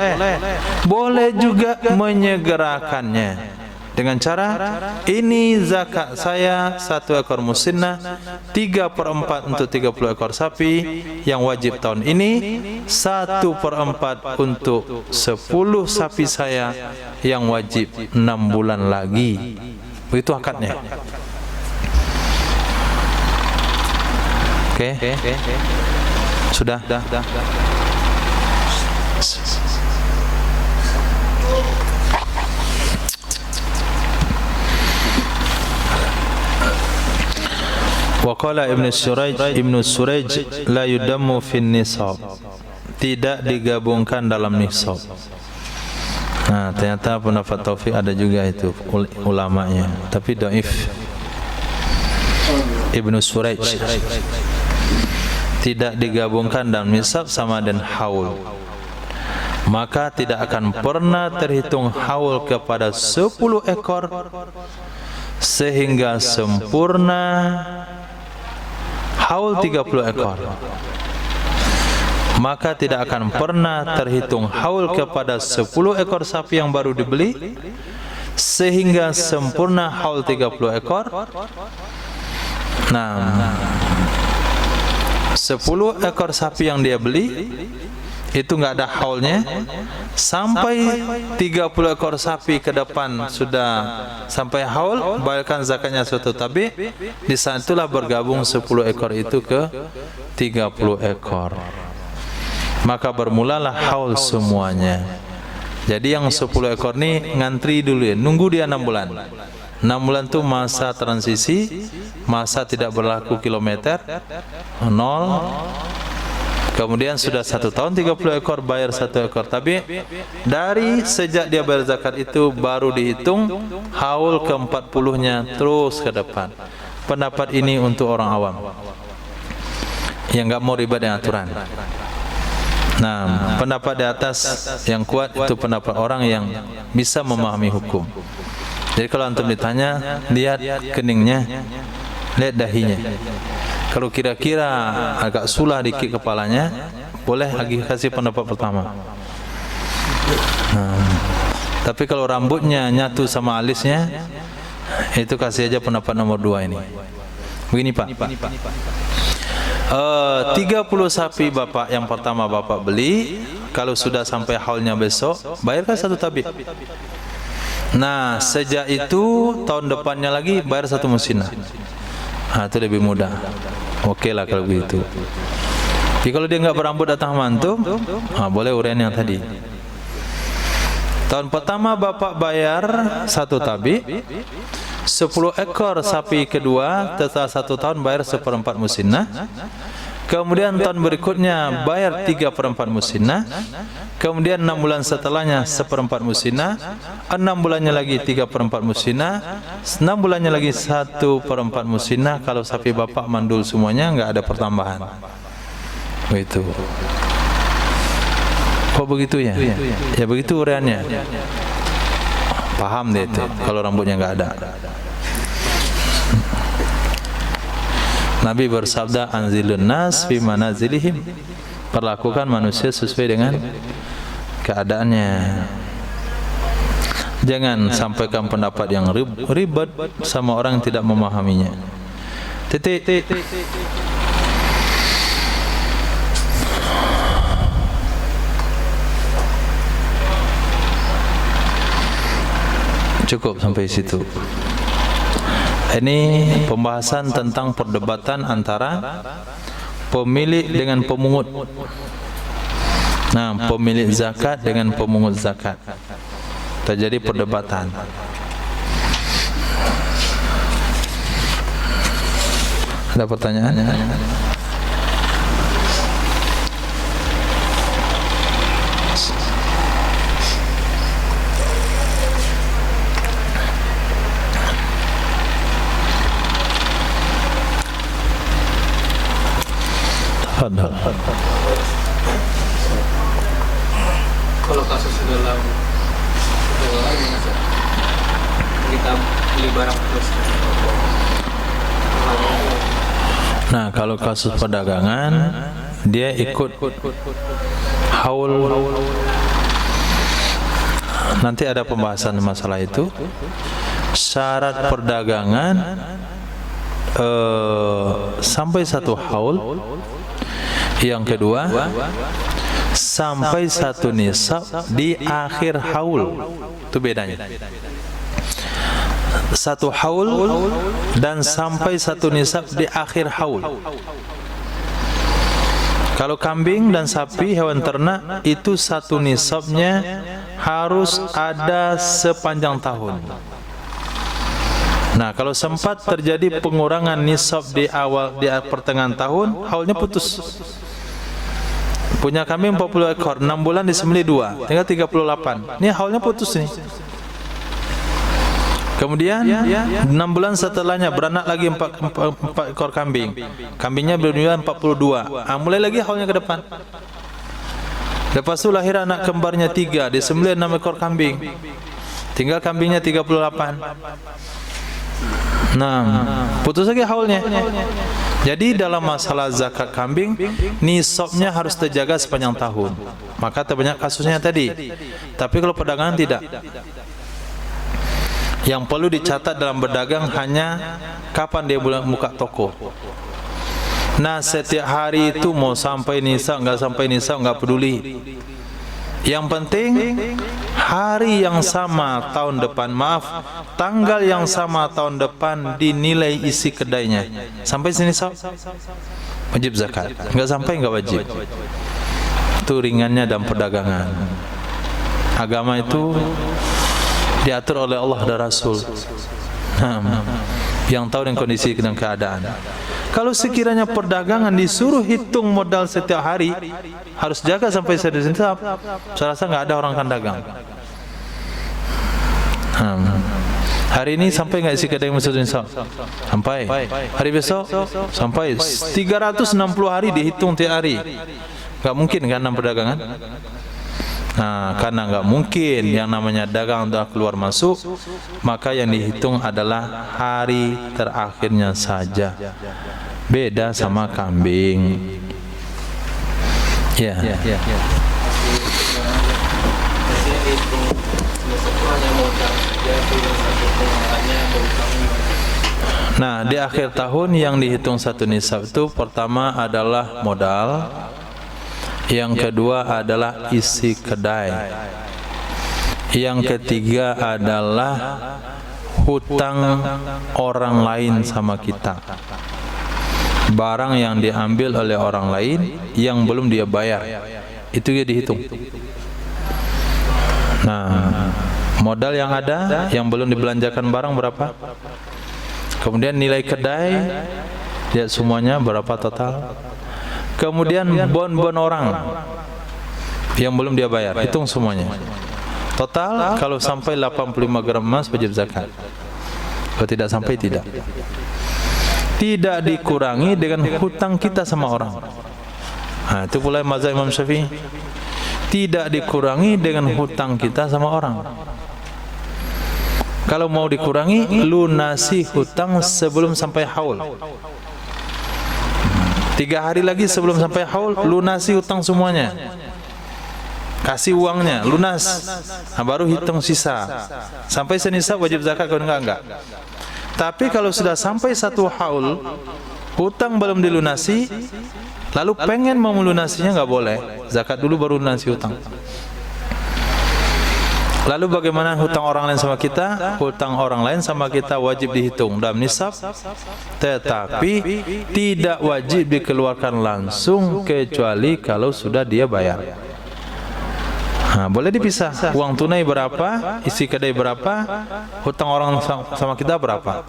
Boleh juga menyegerakannya dengan cara ini zakat saya 1 ekor musinnah, 3/4 untuk 30 ekor sapi yang wajib tahun ini, 1/4 untuk 10 sapi saya yang wajib 6 bulan lagi. Begitu akadnya. Oke. Sudah. Waqala Ibnu Suraj la yudammu fin nisab. Tidak digabungkan dalam nisab. Nah, ternyata pendapat Taufik ada juga itu ulamanya, tapi dhaif. Ibnu Suraj tidak digabungkan dalam nisab sama dengan haul. Maka tidak akan pernah terhitung haul kepada 10 ekor sehingga sempurna haul 30 ekor. Maka tidak akan pernah terhitung haul kepada 10 ekor sapi yang baru dibeli sehingga sempurna haul 30 ekor. Nah, 10 ekor sapi yang dia beli itu enggak ada haulnya sampai 30 ekor sapi ke depan sudah sampai haul, bayarkan zakatnya 1 tabik. Di saat itulah bergabung 10 ekor itu ke 30 ekor. Maka bermulalah haul semuanya. Jadi yang 10 ekor ni ngantri dulu ya, nunggu dia 6 bulan. 6 bulan itu masa transisi, masa tidak berlaku kilometer 0. Kemudian sudah 1 tahun 30 ekor bayar 1 ekor. Tapi dari sejak dia bayar zakat itu baru dihitung haul ke-40-nya terus ke depan. Pendapat ini untuk orang awam yang enggak mau ribet dengan aturan. Nah, pendapat di atas yang kuat itu pendapat orang yang bisa memahami hukum. Jadi kalau antum ditanya, lihat keningnya, lihat dahinya. Kalau kira-kira agak sulah dikit kepalanya, boleh lagi kasih pendapat pertama. Tapi kalau rambutnya nyatu sama alisnya, Itu kasih aja pendapat nomor 2 ini. Begini Pak. 30 sapi Bapak yang pertama Bapak beli, kalau sudah sampai haulnya besok, bayarkan 1 tabik. Nah, sejak itu tahun depannya lagi bayar 1 musina. Nah, itu lebih mudah. Oke lah kalau begitu. Jadi kalau dia nggak berambut datang mantu, boleh uraian yang tadi. Tahun pertama Bapak bayar 1 tabik, 10 ekor sapi kedua setelah 1 tahun bayar 1/4 musina. Kemudian tahun berikutnya bayar 3/4 musina. Kemudian 6 bulan setelahnya 1/4 musina. 6 bulannya lagi 3/4 musina. 6 bulannya lagi 1/4 musina. Kalau sapi Bapak mandul semuanya, nggak ada pertambahan. Begitu. Kok begitu ya? Ya begitu uraiannya. Paham deh itu kalau rambutnya nggak ada. Nabi bersabda, anzilun nas fi manazilihim. Perlakukan manusia sesuai dengan keadaannya. Jangan sampaikan pendapat yang ribet sama orang yang tidak memahaminya. Titik. Cukup sampai situ. Ini pembahasan tentang perdebatan antara pemilik dengan pemungut. Nah, pemilik zakat dengan pemungut zakat. Terjadi perdebatan. Ada pertanyaan? Kalau kasus dalam kita beli barang terus. Nah, kalau kasus perdagangan dia ikut haul. Nanti ada pembahasan masalah itu. Syarat perdagangan sampai 1 haul. Yang kedua, sampai 1 nisab di akhir haul. Itu bedanya. 1 haul dan sampai 1 nisab di akhir haul. Kalau kambing dan sapi, hewan ternak, itu 1 nisabnya harus ada sepanjang tahun. Nah, kalau sempat terjadi pengurangan nisab di pertengahan tahun, haulnya putus. Punya kambing 40 ekor, 6 bulan disembelih 2, tinggal 38. Ini haulnya putus nih. Kemudian 6 bulan setelahnya beranak lagi 4 ekor kambing. Kambingnya berjumlah 42. Mulai lagi haulnya ke depan. Lepas itu lahir anak kembarnya 3, disembelih 6 ekor kambing. Tinggal kambingnya 38. Nah, putus lagi haulnya. Jadi dalam masalah zakat kambing, nisabnya harus terjaga sepanjang tahun. Maka terbanyak kasusnya tadi. Tapi kalau perdagangan tidak. Yang perlu dicatat dalam berdagang hanya kapan dia boleh buka toko. Nah, setiap hari itu mau sampai nisab, nggak peduli. Yang penting hari yang sama tahun depan, tanggal yang sama tahun depan dinilai isi kedainya. Sampai sini wajib zakat. Enggak sampai enggak wajib. Itu ringannya dalam perdagangan. Agama itu diatur oleh Allah dan Rasul. Yang tahu dengan kondisi dan keadaan. Kalau sekiranya perdagangan disuruh hitung modal setiap hari, harus jaga sampai nisab, saya rasa nggak ada orang akan dagang. Hari ini sampai nggak isi kedai masuk nisab? Sampai. Hari besok sampai. 360 hari dihitung tiap hari. Nggak mungkin kan dalam perdagangan? Nah, karena nggak mungkin yang namanya dagang sudah keluar masuk, maka yang dihitung adalah hari terakhirnya saja. Beda sama kambing. Ya. Setelahnya modal, dia punya satu pengaruhnya berupa Nah, di akhir tahun yang dihitung satu nisab itu pertama adalah modal, yang kedua adalah isi kedai, yang ketiga adalah hutang orang lain sama kita, barang yang diambil oleh orang lain yang belum dia bayar, itu dia dihitung. Nah, modal yang ada yang belum dibelanjakan barang berapa, kemudian nilai kedai, lihat semuanya berapa total, kemudian bon-bon orang yang belum dia bayar, hitung semuanya. Total kalau sampai 85 gram emas wajib zakat. Kalau tidak sampai tidak. Tidak dikurangi dengan hutang kita sama orang. Nah, itu pula mazhab Imam Syafi'i. Tidak dikurangi dengan hutang kita sama orang. Kalau mau dikurangi, lunasi hutang sebelum sampai haul. 3 hari lagi sebelum sampai haul, lunasi hutang semuanya. Kasih uangnya, lunas. Nah, baru hitung sisa. Sampai senisab wajib zakat, kalau enggak. Tapi kalau sudah sampai 1 haul, hutang belum dilunasi, lalu pengen mau melunasinya, enggak boleh. Zakat dulu baru lunasi hutang. Lalu bagaimana hutang orang lain sama kita? Hutang orang lain sama kita wajib dihitung dalam nisab, tetapi tidak wajib dikeluarkan langsung kecuali kalau sudah dia bayar. Nah, boleh dipisah. Uang tunai berapa, isi kedai berapa, hutang orang sama kita berapa.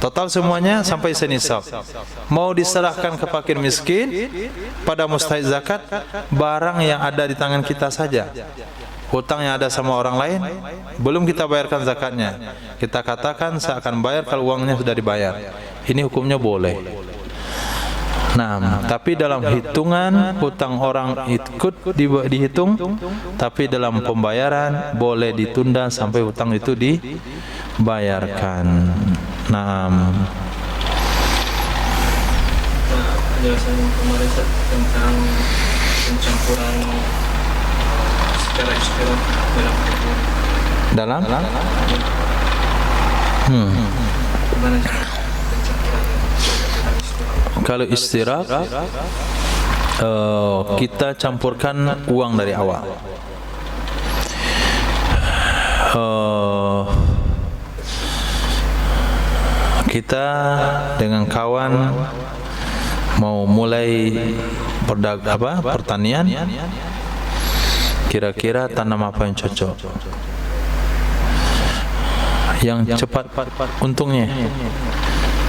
Total semuanya sampai senisab. Mau diserahkan ke fakir miskin, pada mustahik zakat, barang yang ada di tangan kita saja. Hutang yang ada sama orang lain belum kita bayarkan zakatnya, kita katakan saya akan bayar kalau uangnya sudah dibayar. Ini hukumnya boleh. Nah, tapi dalam hitungan hutang orang ikut dihitung, tapi dalam pembayaran boleh ditunda sampai hutang itu dibayarkan. Nah, penjelasan kemarin tentang pencampuran secara istilah dalam hukum. dalam Gimana cara pencampuran dalam istilah? kalau istiraf, kita campurkan uang dari awal. Kita dengan kawan mau mulai pertanian, kira-kira tanam apa yang cocok, yang cepat untungnya,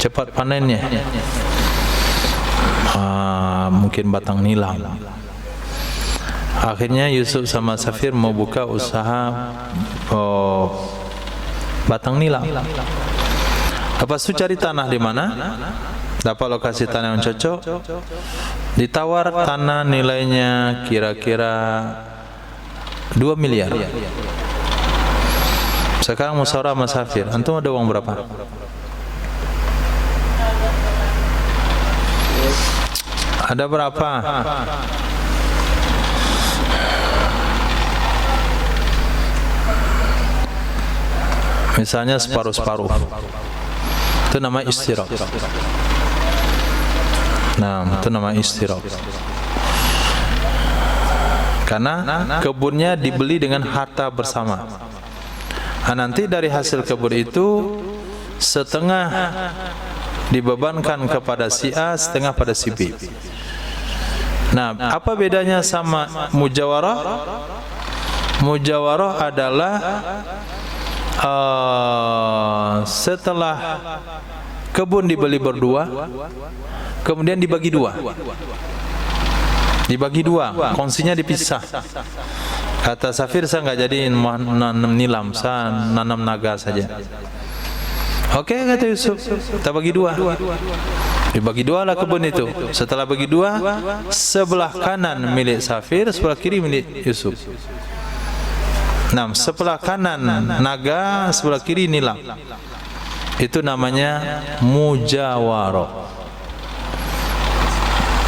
cepat panennya. Mungkin batang nilam. Akhirnya Yusuf sama Safir mau buka usaha batang nilam. Lepas itu cari tanah di mana, dapat lokasi tanah yang cocok, ditawar tanah nilainya kira-kira 2 miliar. Sekarang musyawarah sama Safir, antum ada uang berapa? Ada berapa? Misalnya separuh-separuh. Itu nama istiraf. Nah, itu nama istiraf. Karena kebunnya dibeli dengan harta bersama. Nanti dari hasil kebun itu setengah dibebankan kepada si A, setengah pada si B. Nah, apa bedanya sama mujawarah? Mujawarah adalah setelah kebun dibeli berdua, kemudian dibagi dua. Dibagi dua, kongsinya dipisah. Kata Safir, saya nggak jadi nanam nilam, saya nanam naga saja. Oke, kata Yusuf, kita bagi dua. Dibagi dua lah kebun itu. Setelah bagi dua, sebelah kanan milik Safir, sebelah kiri milik Yusuf. Nah, sebelah kanan naga, sebelah kiri nilam. Itu namanya mujawarah.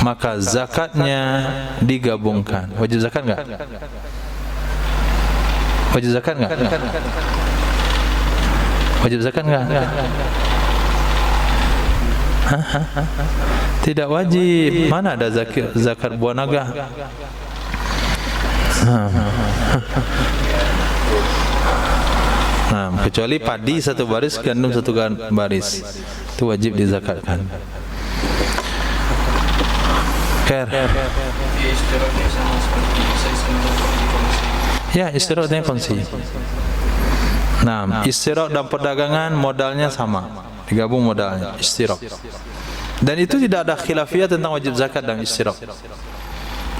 Maka zakatnya digabungkan. Wajib zakat enggak? Wajib zakat enggak? Wajib zakat enggak? Tidak wajib. Mana ada zakat buah naga? Nah, kecuali padi satu baris, gandum satu baris, itu wajib dizakatkan. Istirahnya sama seperti saya di kondisi. Ya, istirahatnya kongsi. Nah, istirahat dan perdagangan modalnya sama, digabung modalnya, istirahat. Dan itu tidak ada khilafiyah tentang wajib zakat dan istirahat.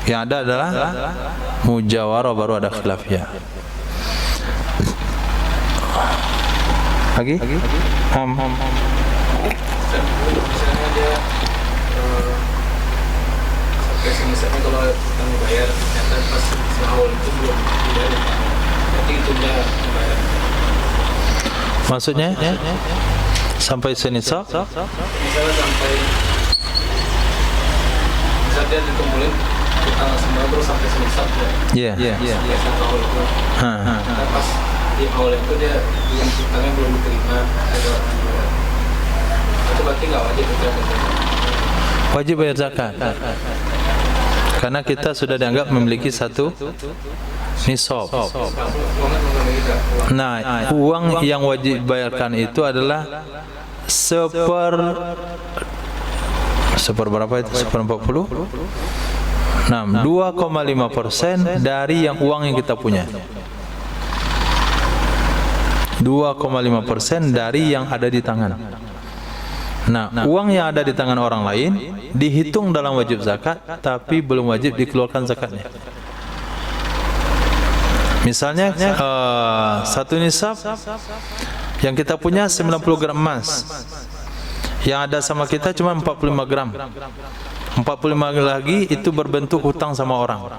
Yang ada adalah mujawarah, baru ada khilafiyah. Lagi? Misalnya dia sampai misalnya kalau kita mau bayar ternyata pas di awal itu belum dibayar, nanti itu dia bayar. Maksudnya? Sampai senisab? Misalnya sampai misalnya dia dikumpulin utang semua terus sampai senisab ya. Iya. Dia satu awal itu. Nah, pas di awal itu dia yang utangnya belum diterima ada orang yang bayar. Itu berarti nggak wajib zakat. Wajib bayar zakat. Karena kita sudah dianggap memiliki satu nisab. Nah, uang yang wajib bayarkan itu adalah seperberapa itu? 1/40? Nah, 2,5% dari yang uang yang kita punya. 2,5% dari yang ada di tangan. Nah, uang yang ada di tangan orang lain dihitung dalam wajib zakat, tapi belum wajib dikeluarkan zakatnya. Misalnya satu nisab yang kita punya 90 gram emas, yang ada sama kita cuma 45 gram. 45 lagi itu berbentuk hutang sama orang.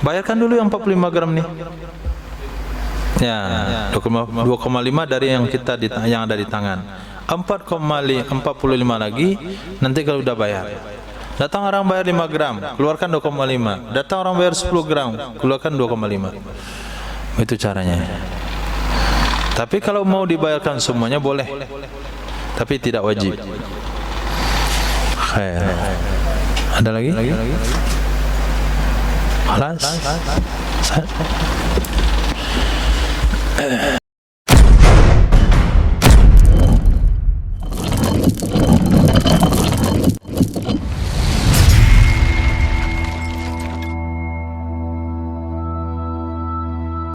Bayarkan dulu yang 45 gram nih. Ya, 2,5 dari yang kita yang ada di tangan. 4,45 lagi nanti kalau udah bayar. Datang orang bayar 5 gram, keluarkan 2,5. Datang orang bayar 10 gram, keluarkan 2,5. Itu caranya. Tapi kalau mau dibayarkan semuanya boleh, tapi tidak wajib. Khair. Ada lagi? Halas?